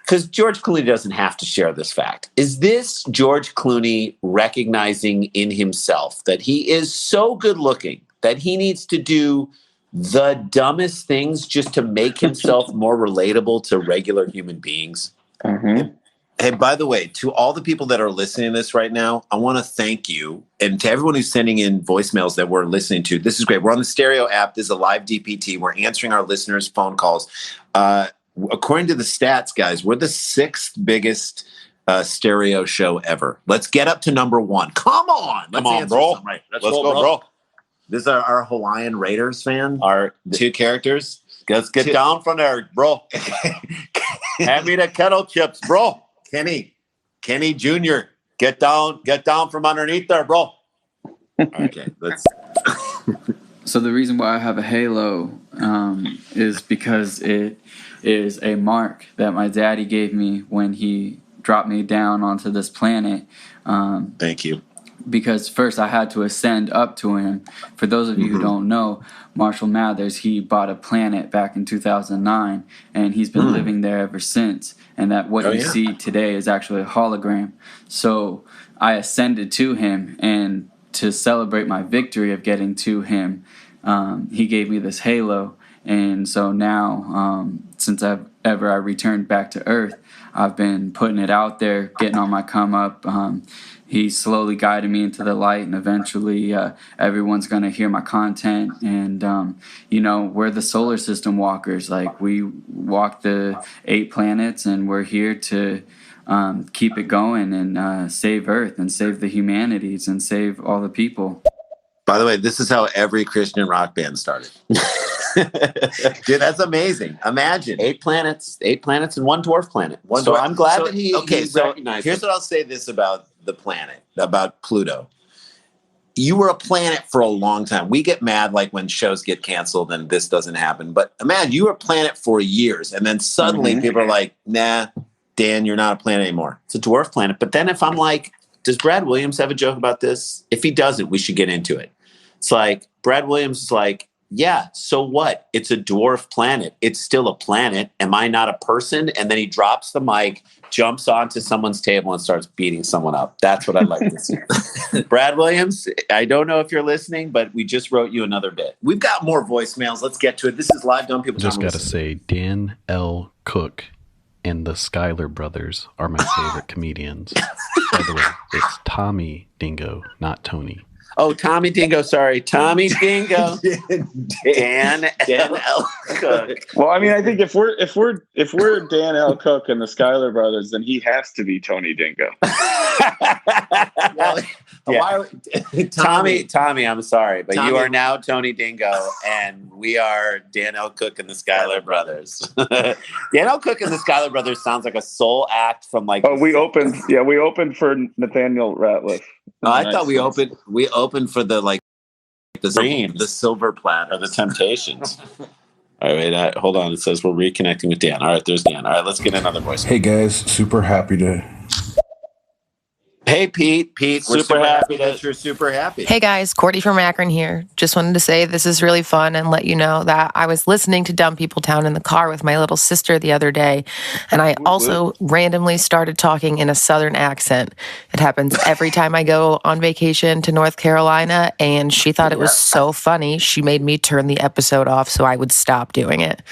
because George Clooney doesn't have to share this fact. Is this George Clooney recognizing in himself that he is so good looking that he needs to do the dumbest things just to make himself more relatable to regular human beings? Mm-hmm. Hey, by the way, to all the people that are listening to this right now, I want to thank you. And to everyone who's sending in voicemails that we're listening to, this is great. We're on the Stereo app. This is a live DPT. We're answering our listeners' phone calls. According to the stats, guys, we're the 6th biggest stereo show ever. Let's get up to number 1. Come on. Come on, bro. Right. Let's go, bro. This is our Hawaiian Raiders fan, our 2 characters. Let's get down from there, bro. Hand me the kettle chips, bro. Kenny Jr. Get down from underneath there, bro. Okay, let's. So the reason why I have a halo is because it is a mark that my daddy gave me when he dropped me down onto this planet. Thank you. Because first I had to ascend up to him. For those of you who don't know, Marshall Mathers, he bought a planet back in 2009, and he's been living there ever since. And that what you see today is actually a hologram. So I ascended to him, and to celebrate my victory of getting to him, he gave me this halo. And so now, since I returned back to Earth, I've been putting it out there, getting on my come up. He slowly guided me into the light, and eventually everyone's going to hear my content. And, we're the solar system walkers. Like, we walk the 8 planets, and we're here to keep it going and save Earth and save the humanities and save all the people. By the way, this is how every Christian rock band started. Dude, that's amazing. Imagine 8 planets and 1 dwarf planet. I'm glad that he recognized. Here's what I'll say this about the planet, about Pluto. You were a planet for a long time. We get mad like when shows get canceled and this doesn't happen. But imagine you were a planet for years, and then suddenly people are like, nah, Dan, you're not a planet anymore. It's a dwarf planet. But then if I'm like, does Brad Williams have a joke about this? If he doesn't, we should get into it. It's like, Brad Williams is like, yeah, so what? It's a dwarf planet. It's still a planet. Am I not a person? And then he drops the mic, jumps onto someone's table, and starts beating someone up. That's what I'd like to see. Brad Williams, I don't know if you're listening, but we just wrote you another bit. We've got more voicemails. Let's get to it. This is Live Dumb People. Just got to say, Dan L. Cook and the Schuyler brothers are my favorite comedians. By the way, it's Tommy Dingo, not Tony. Oh, Tommy Dingo. Sorry. Tommy Dingo. Dan L. Cook. Well, I mean, I think if we're Dan L. Cook and the Schuyler brothers, then he has to be Tony Dingo. Tommy, I'm sorry, but Tommy, you are now Tony Dingo, and we are Dan L. Cook and the Schuyler brothers. Dan L. Cook and the Schuyler brothers sounds like a soul act from like. Oh, we opened for Nathaniel Ratliff. No, I thought we opened for the silver platter, or the Temptations. All right, wait, hold on. It says we're reconnecting with Dan. All right, there's Dan. All right, let's get another voice. Hey guys, super happy to. Hey Pete, we're super happy that you're super happy. Hey guys, Courtney from Akron here. Just wanted to say this is really fun and let you know that I was listening to Dumb People Town in the car with my little sister the other day, and I also randomly started talking in a Southern accent. It happens every time I go on vacation to North Carolina, and she thought it was so funny, she made me turn the episode off so I would stop doing it.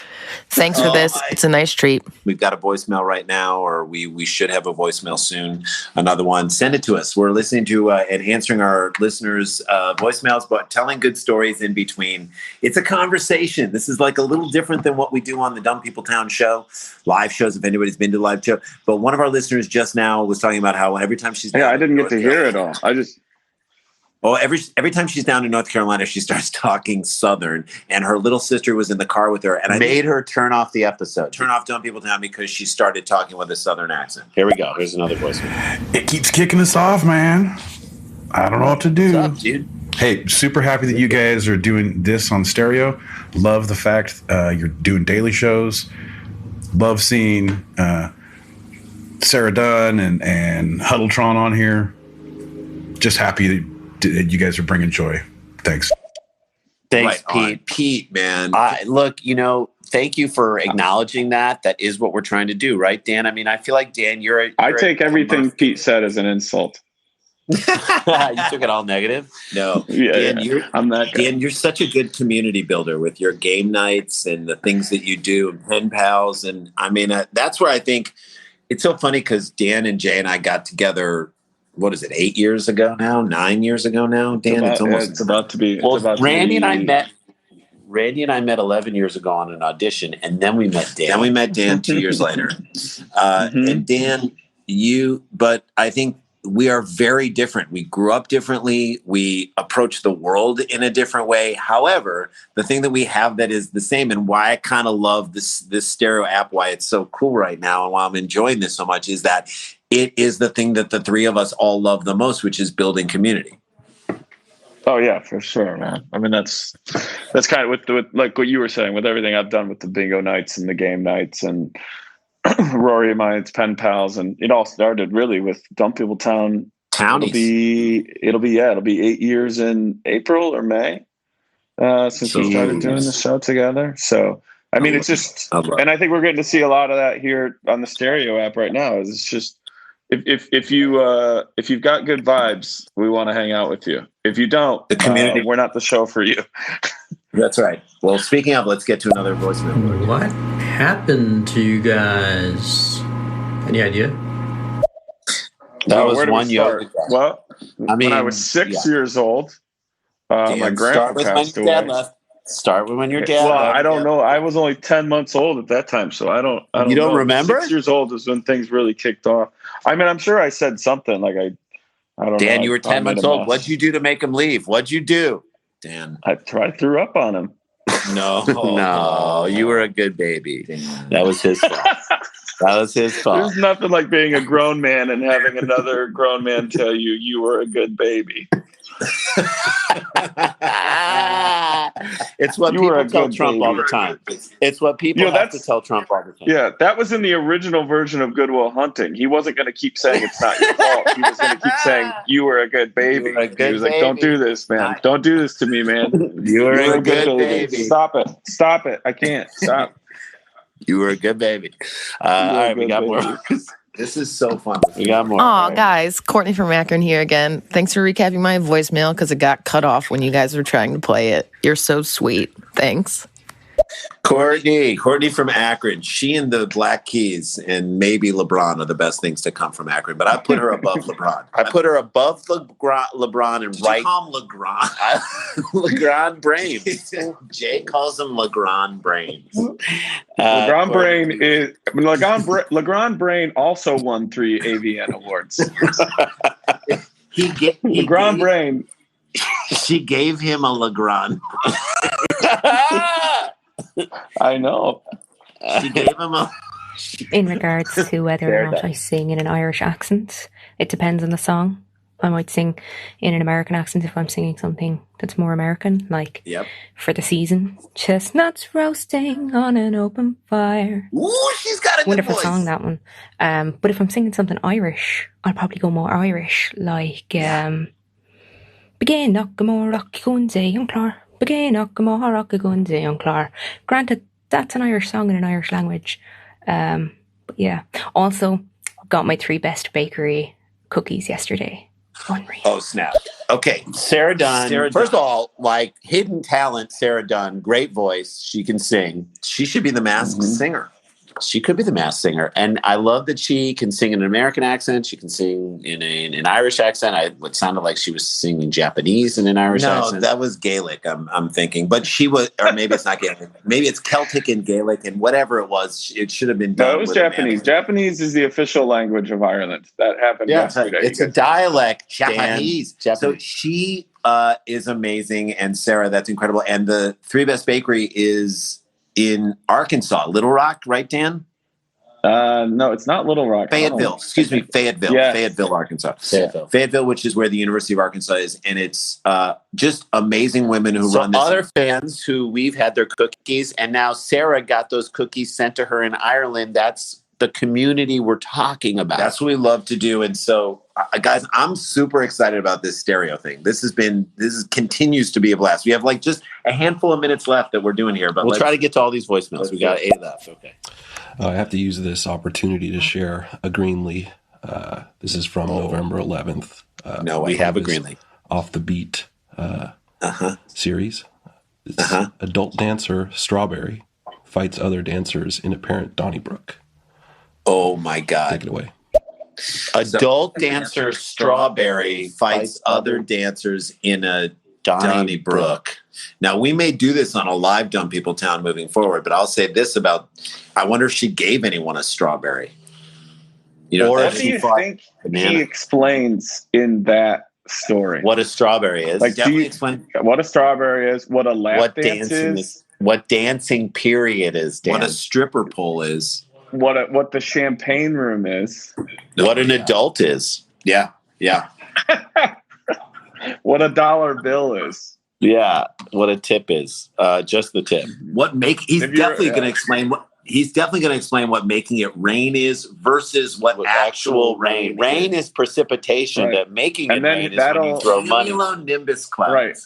Thanks for this. It's a nice treat. We've got a voicemail right now, or we should have a voicemail soon. Another one. Send it to us. We're listening to and answering our listeners' voicemails, but telling good stories in between. It's a conversation. This is like a little different than what we do on the Dumb People Town show, live shows, if anybody's been to a live show. But one of our listeners just now was talking about how every time she's down I didn't get to hear it all. Every time she's down in North Carolina, she starts talking Southern, and her little sister was in the car with her, and I made her turn off the episode. Turn off Dumb People Town because she started talking with a Southern accent. Here we go. Here's another voicemail. It keeps kicking us off, man. I don't know what to do. What's up, dude? Hey, super happy that you guys are doing this on stereo. Love the fact you're doing daily shows. Love seeing Sarah Dunn and Huddletron on here. Just happy that you guys are bringing joy. Thanks. Thanks, right Pete. Pete, man. Look, thank you for acknowledging that. That is what we're trying to do, right, Dan? I mean, I feel like, Dan, I take everything Pete said as an insult. You took it all negative? No. Dan, I'm that guy. Dan, you're such a good community builder with your game nights and the things that you do and pen pals. And I mean, that's where I think it's so funny because Dan and Jay and I got together, what is it, 8 years ago now? 9 years ago now, Dan? It's about to be. Well, Randy and I met 11 years ago on an audition, and then we met Dan. Then we met Dan 2 years later. And Dan, but I think we are very different. We grew up differently. We approach the world in a different way. However, the thing that we have that is the same, and why I kind of love this stereo app, why it's so cool right now, and why I'm enjoying this so much, is that it is the thing that the three of us all love the most, which is building community. Oh yeah, for sure, man. I mean, that's kind of with like what you were saying, with everything I've done with the bingo nights and the game nights and Rory and mine's pen pals, and it all started really with Dumb People Town. It'll be 8 years in April or May since we started doing the show together. So I mean, it's just, and I think we're getting to see a lot of that here on the stereo app right now. It's just if you've got good vibes, we want to hang out with you. If you don't, the community, we're not the show for you. That's right. Well, speaking of, let's get to another voicemail. What happened to you guys? Any idea? That was 1 year. Well, I mean, when I was 6 years old, my grandpa passed away. Start with when your dad left. left. I don't know. I was only 10 months old at that time, so I don't You don't know. remember? 6 years old is when things really kicked off. I mean, I'm sure I said something like I don't know. Dan, you were 10 months old. What'd you do to make him leave? What'd you do? Dan. I threw up on him. No, you were a good baby. That was his fault. That was his fault. There's nothing like being a grown man and having another grown man tell you were a good baby. It's what people tell Trump all the time. It's what people have to tell Trump all the time. Yeah, that was in the original version of Good Will Hunting. He wasn't going to keep saying it's not your fault. He was going to keep saying you were a good baby. He was like, "Don't do this, man. Don't do this to me, man. You were a good baby. Stop it. I can't stop." You were a good baby. All right, we got more. This is so fun. We got more. Oh, guys, Courtney from Akron here again. Thanks for recapping my voicemail because it got cut off when you guys were trying to play it. You're so sweet. Thanks. Courtney from Akron. She and the Black Keys and maybe LeBron are the best things to come from Akron. But I put her above LeBron. I put her above LeBron and right. You call him Legrand? Legrand Brains. Jay calls him Legrand Brains. Legrand Brain also won 3 AVN awards. Legrand Brain. She gave him a Legrand. I know. She gave him a. In regards to whether or not I sing in an Irish accent, it depends on the song. I might sing in an American accent if I'm singing something that's more American, like For the Season, chestnuts roasting on an open fire. Ooh, she's got a good wonderful voice. song, that one. But if I'm singing something Irish, I'll probably go more Irish, like Begin knock more rocky gunze on clar. Begin knock more rocky gunze on clar. Granted, that's an Irish song in an Irish language. But yeah. Also, got my 3 best bakery cookies yesterday. Unreal. Oh, snap. Okay, Sarah Dunn. First of all, like hidden talent, Sarah Dunn, great voice. She can sing. She should be the Masked Singer. She could be the Masked Singer. And I love that she can sing in an American accent. She can sing in an Irish accent. It sounded like she was singing Japanese in an Irish accent. No, that was Gaelic, I'm thinking. But she was, or maybe it's not Gaelic. Maybe it's Celtic and Gaelic, and whatever it was, it should have been done. No, it was Japanese. Japanese is the official language of Ireland. That happened yesterday. It's a dialect. Japanese. So she is amazing. And Sarah, that's incredible. And the 3 Best Bakery is in Arkansas, Little Rock, right, Dan? No, it's not Little Rock. Fayetteville. Excuse me, Fayetteville. Yes. Fayetteville, Arkansas. Fayetteville, which is where the University of Arkansas is, and it's just amazing women who run this. Other fans who we've had their cookies, and now Sarah got those cookies sent to her in Ireland. That's the community we're talking about. That's what we love to do, and so guys, I'm super excited about this stereo thing. This continues to be a blast. We have like just a handful of minutes left that we're doing here, but we'll try to get to all these voicemails. We got 8 left. Okay. I have to use this opportunity to share a Greenlee. This is from November 11th. We have a Greenlee. Off the Beat series. It's adult dancer Strawberry fights other dancers in apparent Donnybrook. Oh my God. Take it away. Adult dancer Strawberry fights other dancers in a Donnybrook. Now, we may do this on a live Dumb People Town moving forward, but I'll say this about, I wonder if she gave anyone a strawberry. Or if she think he explains in that story what a strawberry is. Like, definitely explain what a strawberry is, what a lap dance is, what dancing period is, Dan. What a stripper pole is. What the champagne room is. What an adult is. Yeah. What a dollar bill is. Yeah. What a tip is. Just the tip. He's definitely going to explain what making it rain is versus what actual rain. Rain is precipitation. That making it rain is when you throw money. Nimbus clouds. Right.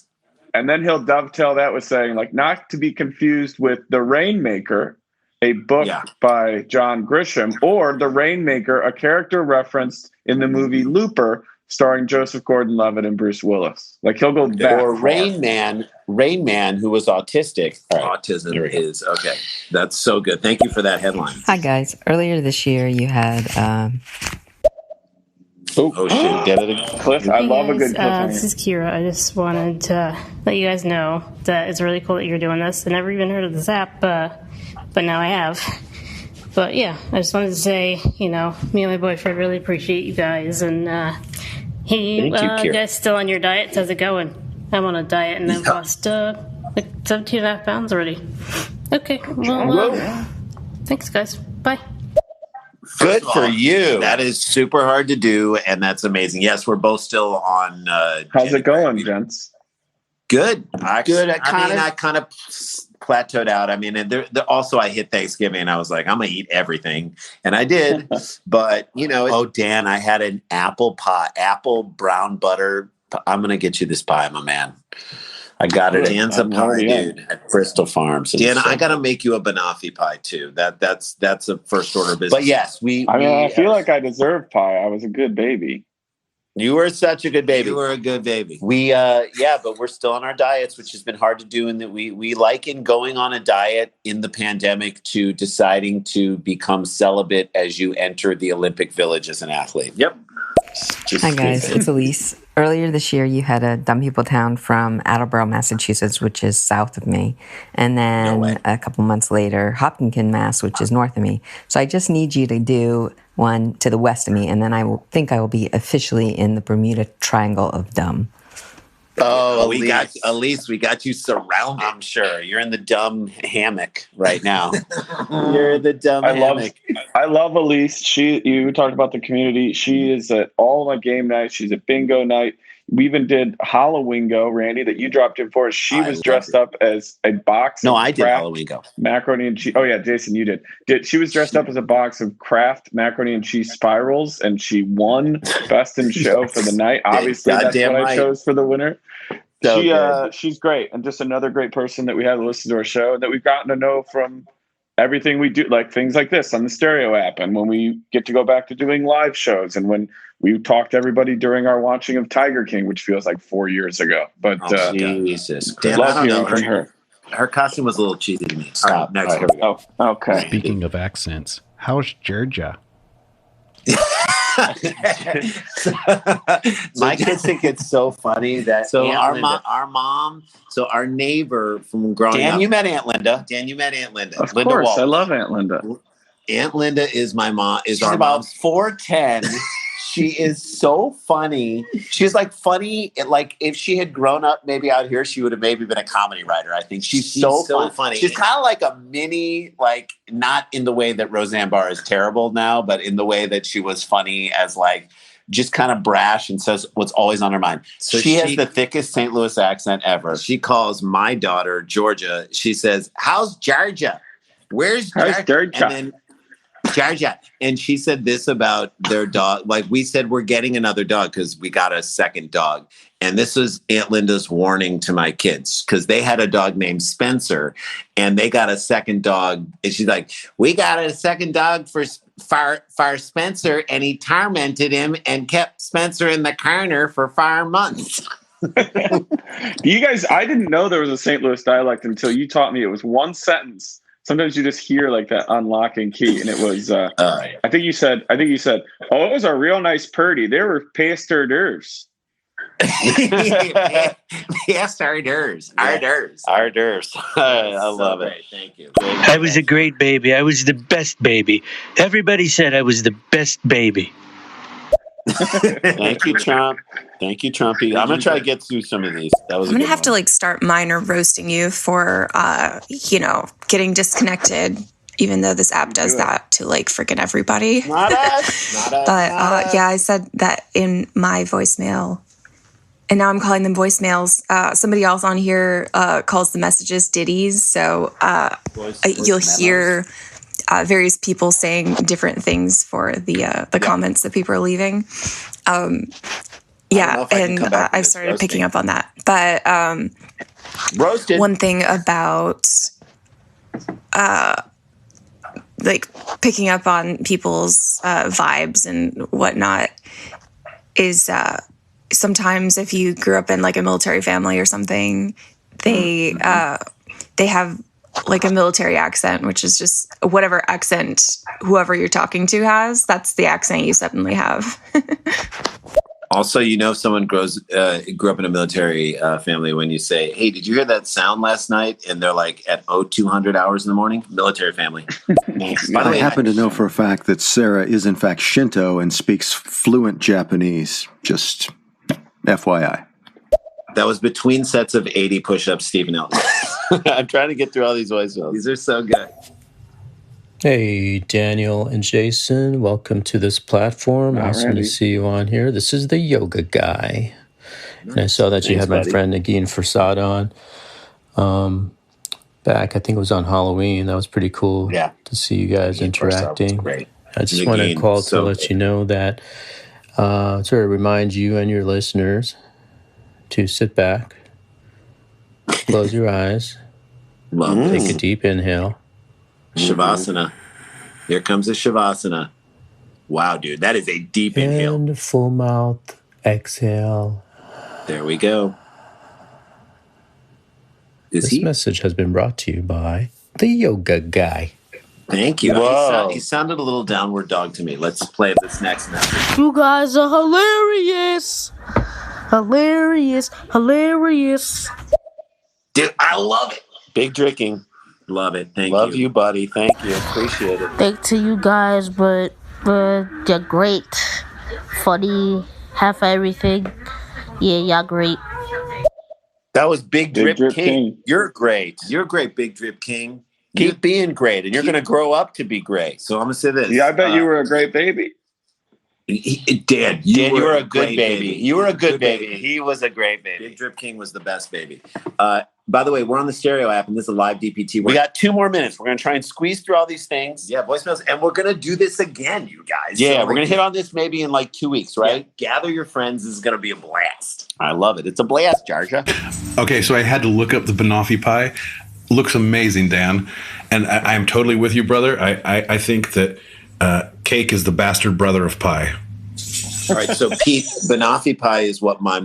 And then he'll dovetail that with saying, like, not to be confused with The Rainmaker, a book by John Grisham, or The Rainmaker, a character referenced in the movie Looper, starring Joseph Gordon-Levitt and Bruce Willis. Like, he'll go back. Or Rain Man, who was autistic. Autism is okay. That's so good. Thank you for that headline. Hi guys. Earlier this year, you had. Oh shit! Get it again. Cliff, I love a good cliffhanger. This is Kira. I just wanted to let you guys know that it's really cool that you're doing this. I never even heard of this app, but now I have. But yeah, I just wanted to say, me and my boyfriend really appreciate you guys. And hey, you guys still on your diet? How's it going? I'm on a diet and I've lost like 17.5 pounds already. Okay, well, thanks guys. Bye. Good for you. That is super hard to do, and that's amazing. Yes, we're both still on. How's it going, gents? Good. Good. I kind of plateaued out. I mean, also I hit Thanksgiving, and I was like, I'm gonna eat everything, and I did. But Dan, I had an apple brown butter. I'm gonna get you this pie, my man. I got it. Dan's a pie dude at Bristol Farms. Dan, I got to make you a banoffee pie too. That's a first order business. But yes, I feel like I deserve pie. I was a good baby. You were such a good baby. You were a good baby. But we're still on our diets, which has been hard to do. And that we liken going on a diet in the pandemic to deciding to become celibate as you enter the Olympic Village as an athlete. Yep. Hi guys, it's Elise. Earlier this year, you had a Dumb People Town from Attleboro, Massachusetts, which is south of me. And then a couple months later, Hopkinton, Mass., which is north of me. So I just need you to do one to the west of me, and then I will be officially in the Bermuda Triangle of Dumb. Oh, we got you surrounded. I'm sure you're in the dumb hammock right now. You're the dumb hammock. I love Elise. You talked about the community. She is at all my game nights. She's at bingo night. We even did Halloween-go, Randy, that you dropped in for us. She was dressed up as a box. No, I did Halloween-go. Macaroni and cheese. Oh yeah, Jason, you did. She was dressed up as a box of Kraft macaroni and cheese spirals, and she won Best in Show for the night. Obviously, that's what I chose for the winner. She's great, and just another great person that we had to listen to our show, and that we've gotten to know from everything we do, like things like this on the Stereo app, and when we get to go back to doing live shows, and when we talked to everybody during our watching of Tiger King, which feels like 4 years ago. But Jesus, Dan, love hearing from her. Her costume was a little cheesy to me. Stop. Next here we go. Okay. Speaking of accents, how's Georgia? My kids think it's so funny that our neighbor from growing up. You met Aunt Linda. Of Linda course, Walsh. I love Aunt Linda. Aunt Linda is my mom. She's about 4'10". She is so funny. She's like funny. Like if she had grown up maybe out here, she would have maybe been a comedy writer. I think she's so funny. She's kind of like a mini, like not in the way that Roseanne Barr is terrible now, but in the way that she was funny as like just kind of brash and says what's always on her mind. So she has the thickest St. Louis accent ever. She calls my daughter Georgia. She says, "How's Georgia? Where's Georgia?" And then Georgia. And she said this about their dog. Like we said, we're getting another dog because we got a second dog. And this was Aunt Linda's warning to my kids because they had a dog named Spencer and they got a second dog. And she's like, we got a second dog for Spencer and he tormented him and kept Spencer in the corner for 4 months. You guys, I didn't know there was a St. Louis dialect until you taught me. It was one sentence. Sometimes you just hear like that unlocking key, and it was. I think you said. Oh, it was a real nice Purdy. They were past hors d'oeuvres. Yes, hors d'oeuvres. Hors d'oeuvres. I love it. Thank you. I was a great baby. I was the best baby. Everybody said I was the best baby. Thank you, Trump. Thank you, Trumpy. I'm gonna try to get through some of these. That was. I'm gonna have to like start minor roasting you for getting disconnected, even though this app does that to like freaking everybody. Not us. But yeah, I said that in my voicemail, and now I'm calling them voicemails. Somebody else on here calls the messages ditties, so you'll hear various people saying different things for the comments that people are leaving. I've started picking up on that. But roasted. One thing about like picking up on people's vibes and whatnot is sometimes if you grew up in like a military family or something, they have like a military accent, which is just whatever accent whoever you're talking to has. That's the accent you suddenly have. Also, if someone grew up in a military family when you say, hey, did you hear that sound last night? And they're like at 0200 hours in the morning. Military family. By the way, I happen to know for a fact that Sarah is in fact Shinto and speaks fluent Japanese. Just FYI. That was between sets of 80 push-ups, Stephen Elton. I'm trying to get through all these voicemails. These are so good. Hey, Daniel and Jason, welcome to this platform. Awesome to see you on here. This is the yoga guy. And I saw that you had my friend Nagin Farsad on back, I think it was on Halloween. That was pretty cool to see you guys interacting. Great. I just want to call to let you know that, sort of remind you and your listeners to sit back, close your eyes, take a deep inhale. Shavasana. Here comes a Shavasana. Wow, dude, that is a deep inhale. And full mouth exhale. There we go. This message has been brought to you by the yoga guy. Thank you. He sounded a little downward dog to me. Let's play this next message. You guys are hilarious. Hilarious. Dude, I love it. Big drinking. Love it. Thank you. Love you, buddy. Thank you. Appreciate it. Thanks to you guys, but they're great. Funny, half everything. Yeah, y'all great. That was Big Drip King. You're great. You're great, Big Drip King. Keep being great, and you're going to grow up to be great. So I'm going to say this. Yeah, I bet you were a great baby. Dan, you were a good baby. You were a good baby. He was a great baby. Big Drip King was the best baby. By the way, we're on the stereo app, and this is a live DPT. We got 2 more minutes. We're going to try and squeeze through all these things. Yeah, voicemails. And we're going to do this again, you guys. Yeah, we're going to hit on this maybe in like 2 weeks, right? Yeah, gather your friends. This is going to be a blast. I love it. It's a blast, Georgia. Okay, so I had to look up the banoffee pie. Looks amazing, Dan. And I am totally with you, brother. I think that cake is the bastard brother of pie. All right, so Pete, banoffee pie is what my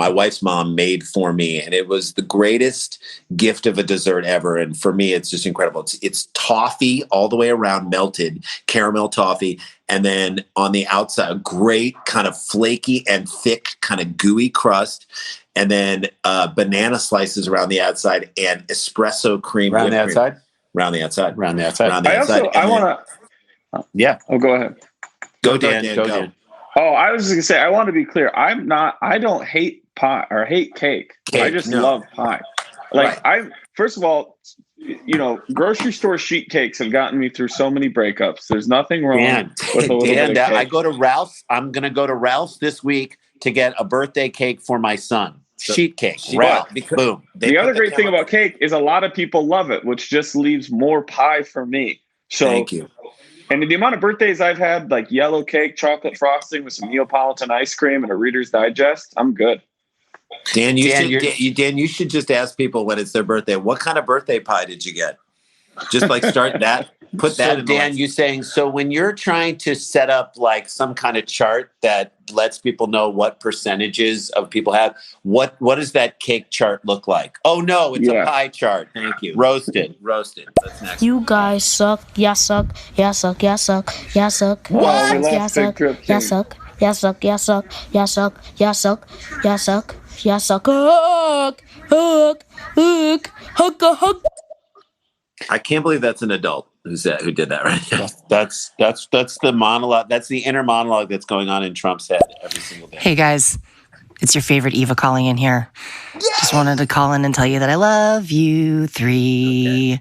wife's mom made for me, and it was the greatest gift of a dessert ever. And for me, it's just incredible. It's toffee all the way around, melted caramel toffee, and then on the outside, a great kind of flaky and thick, kind of gooey crust, and then banana slices around the outside and espresso cream around the outside. Around the outside. I want to. Yeah. Oh, go ahead. Go, Dan. Go. Oh, I was just gonna say, I want to be clear. I don't hate pie or hate cake. I just love pie. First of all, grocery store sheet cakes have gotten me through so many breakups. There's nothing wrong with a little bit of cake. I go to Ralph's. I'm gonna go to Ralph's this week to get a birthday cake for my son. sheet cake. Boom. The other great thing about cake is a lot of people love it, which just leaves more pie for me. So thank you. And the amount of birthdays I've had, like yellow cake, chocolate frosting with some Neapolitan ice cream and a Reader's Digest, I'm good. Dan, you should just ask people when it's their birthday, what kind of birthday pie did you get? Just like start that. Put that in. Dan, you saying, so when you're trying to set up like some kind of chart that lets people know what percentages of people have, what does that cake chart look like? Oh no, it's a pie chart. Thank you. Roasted. That's next. You guys suck. Yeah, suck. Yeah, suck. Yeah, suck. Yeah, suck. What? Yeah, suck. Yeah, suck. Yeah, suck. Yeah, suck. Yeah, suck. Yeah, suck. Yeah, suck. Yeah, suck. Hook. I can't believe that's an adult who did that right now. That's the monologue. That's the inner monologue that's going on in Trump's head every single day. Hey guys, it's your favorite Eva calling in here. Yay! Just wanted to call in and tell you that I love you three,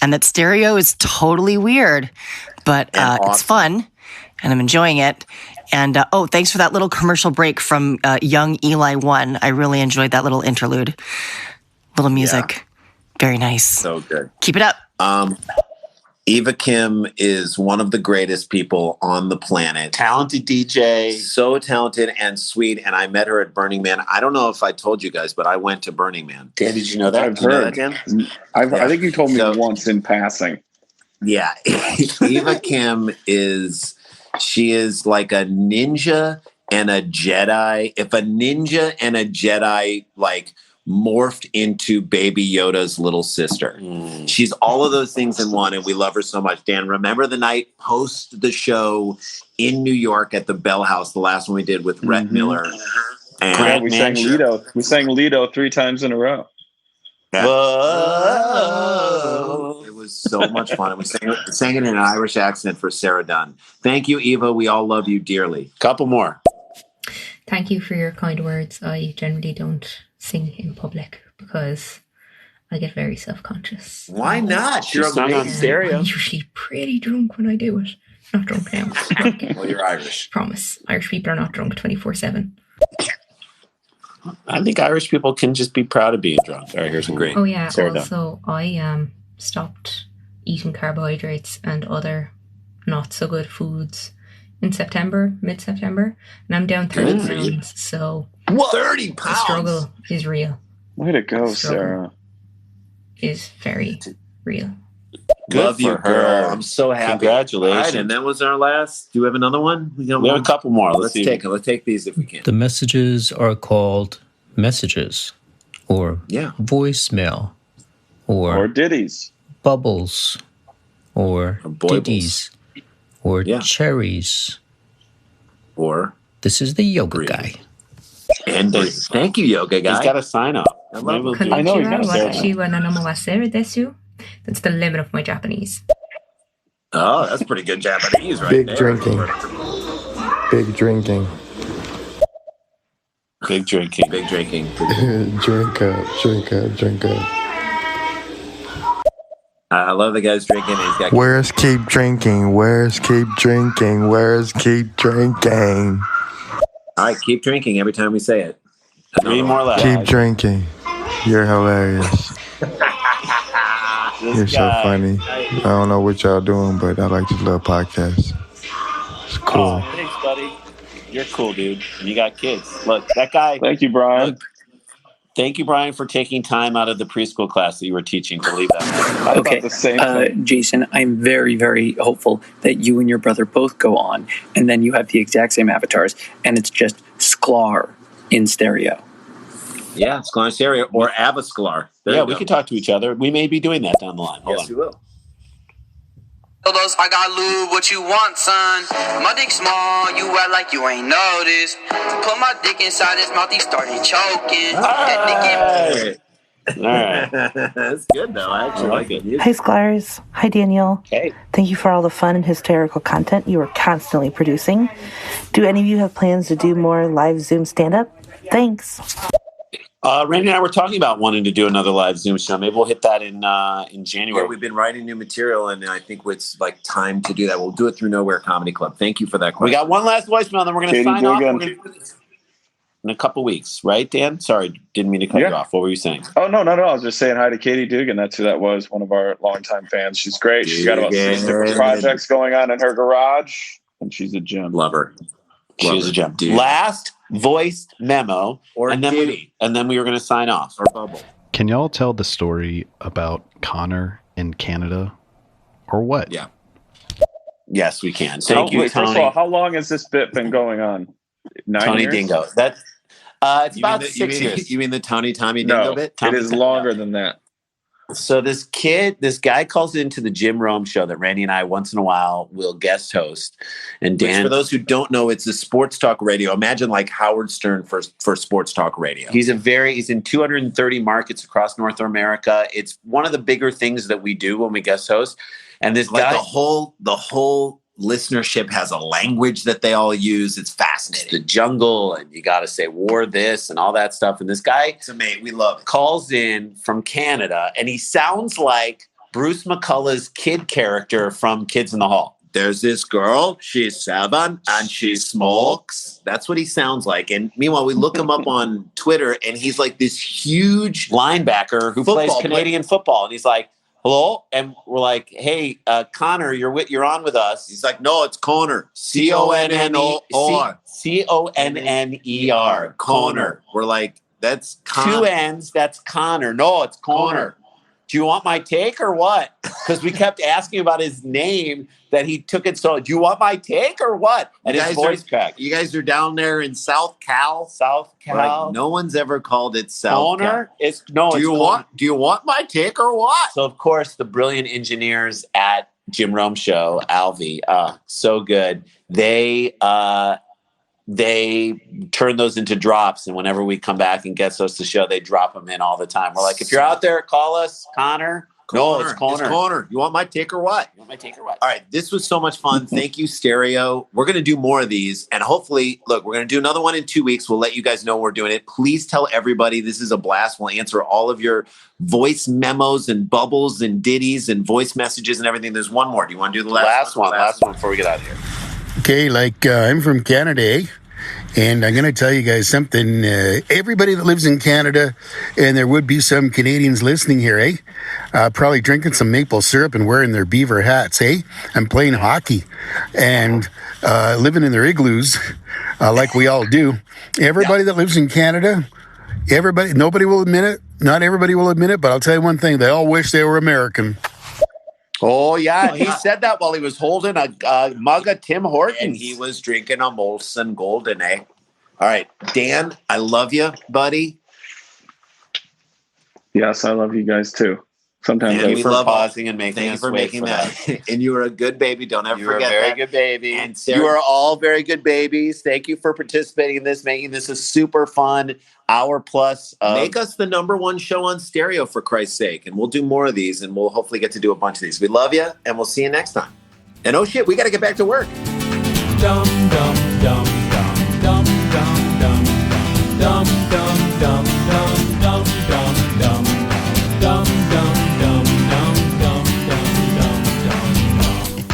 and that stereo is totally weird, but awesome. It's fun, and I'm enjoying it. And thanks for that little commercial break from Young Eli 1. I really enjoyed that little interlude, little music. Yeah. Very nice. So good. Keep it up. Eva Kim is one of the greatest people on the planet. Talented DJ. So talented and sweet. And I met her at Burning Man. I don't know if I told you guys, but I went to Burning Man. Dan, did you know that? I've heard. Dan? I think you told me once in passing. Yeah. Eva Kim she is like a ninja and a Jedi. If a ninja and a Jedi like morphed into Baby Yoda's little sister. She's all of those things in one, and we love her so much. Dan, remember the night post the show in New York at the Bell House, the last one we did with Rhett Miller. And we sang Lido. We sang Lido 3 times in a row. Whoa. It was so much fun. We sang it in an Irish accent for Sarah Dunn. Thank you, Eva. We all love you dearly. Couple more. Thank you for your kind words. I generally don't sing in public because I get very self-conscious. Why not? You're on stereo. I'm usually pretty drunk when I do it. Not drunk now. Well, you're Irish. Promise. Irish people are not drunk 24/7. I think Irish people can just be proud of being drunk. All right, here's a great. Oh yeah. Also, I stopped eating carbohydrates and other not so good foods in mid-September, and I'm down 30 pounds. So 30 pounds. The struggle is real. Way to go, Sarah. Is very real. Good love you, girl. I'm so happy. Congratulations. All right, and that was our last. Do we have another one? We have a couple more. Let's take these if we can. The messages are called messages, or voicemail, or ditties, bubbles, or ditties, or cherries, or this is the yoga guy. And thank you, yoga guy. He's got a sign up. I know he's got a sign up. That's the limit of my Japanese. Oh, that's pretty good Japanese, right? Big there. drinking. Big drinking. Big drinking. Big drinking. Drink up. I love the guy's drinking. He's got. Where's keep drinking? Where's keep drinking? Where's keep drinking? All right, keep drinking every time we say it. 3 more left. Keep drinking. You're hilarious. You're so funny. I don't know what y'all doing, but I like this little podcast. It's cool. Oh, thanks, buddy. You're cool, dude. You got kids. Look, that guy. Thank you, Brian. Thank you, Brian, for taking time out of the preschool class that you were teaching to leave that. Okay, Jason, I'm very, very hopeful that you and your brother both go on, and then you have the exact same avatars, and it's just Sklar in stereo. Yeah, Sklar in stereo or Avasklar. We could talk to each other. We may be doing that down the line. Hold on. We will. I got lube, what you want, son? My dick small, you act like you ain't noticed. Put my dick inside his mouth, he started choking. All right. That's good, though. I actually like it. Hi, Sklars. Hi, Daniel. Hey. Thank you for all the fun and hysterical content you are constantly producing. Do any of you have plans to do more live Zoom stand-up? Thanks. Randy and I were talking about wanting to do another live Zoom show. Maybe we'll hit that in January. Yeah, we've been writing new material, and I think it's like time to do that. We'll do it through Nowhere Comedy Club. Thank you for that question. We got one last voicemail, then we're going to sign off. in a couple weeks, right, Dan? Sorry, didn't mean to cut you off. What were you saying? Oh, no. I was just saying hi to Katie Dugan. That's who that was, one of our longtime fans. She's great. She's got about 6 different projects going on in her garage, and she's a gem. Love her. She's a gem. Dude. Last voiced memo, and then we were going to sign off. Or bubble. Can y'all tell the story about Connor in Canada, or what? Yeah. Yes, we can. Thank you, Tony. First of all, how long has this bit been going on? 9 Tony years? Dingo. That's it's about 6 years. You mean the Tommy Dingo bit? It is longer than that. So this guy calls into the Jim Rome show that Randy and I once in a while will guest host. And Dan, which, for those who don't know, it's a sports talk radio. Imagine like Howard Stern for sports talk radio. He's in 230 markets across North America. It's one of the bigger things that we do when we guest host. And this guy, the whole listenership has a language that they all use. It's fascinating. It's the jungle, and you got to say war this and all that stuff. And this guy, we love it, calls in from Canada, and he sounds like Bruce McCullough's kid character from Kids in the Hall. There's this girl, she's 7, and she smokes. That's what he sounds like. And meanwhile, we look him up on Twitter, and he's like this huge linebacker who plays Canadian football. And he's like, hello? And we're like, hey, Connor, you're on with us. He's like, no, it's Connor. Connor. Conner. Connor. We're like, that's Connor. 2 N's, that's Connor. No, it's Connor. Do you want my take or what? Because we kept asking about his name that he took it. So, do you want my take or what? And his voice cracked. You guys are down there in South Cal. Like, no one's ever called it South Cal. Do you want my take or what? So, of course, the brilliant engineers at Jim Rome Show, Alvy, so good. They turn those into drops, and whenever we come back and guest host the show, they drop them in all the time. We're like, if you're out there, call us, Connor. No, it's Connor. It's Connor. You want my take or what? All right, this was so much fun. Thank you, Stereo. We're going to do more of these, and hopefully, look, we're going to do another one in 2 weeks. We'll let you guys know we're doing it. Please tell everybody this is a blast. We'll answer all of your voice memos and bubbles and ditties and voice messages and everything. There's one more. Do you want to do the last one? Last one before we get out of here. Okay, I'm from Canada, eh? And I'm going to tell you guys something. Everybody that lives in Canada, and there would be some Canadians listening here, eh? Probably drinking some maple syrup and wearing their beaver hats, eh? And playing hockey and living in their igloos like we all do. Everybody that lives in Canada, nobody will admit it. Not everybody will admit it, but I'll tell you one thing. They all wish they were American. Oh, yeah. He said that while he was holding a mug of Tim Hortons. And he was drinking a Molson Golden, eh? All right. Dan, I love you, buddy. Yes, I love you guys, too. Sometimes we love pausing and making us wait for that. And you were a good baby. Don't ever forget that. You were a very good baby. And you are all very good babies. Thank you for participating in this, making this a super fun hour plus. Make us the #1 show on stereo, for Christ's sake. And we'll do more of these, and we'll hopefully get to do a bunch of these. We love you, and we'll see you next time. And oh shit, we got to get back to work. Dum, dum, dum, dum, dum, dum, dum, dum, dum, dum, dum, dum, dum, dum, dum.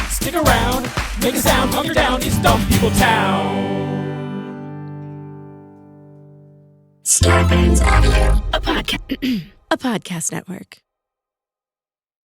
Stick around, make a sound, calm you down, it's Dumb People Town. Starburns Audio, a podcast network.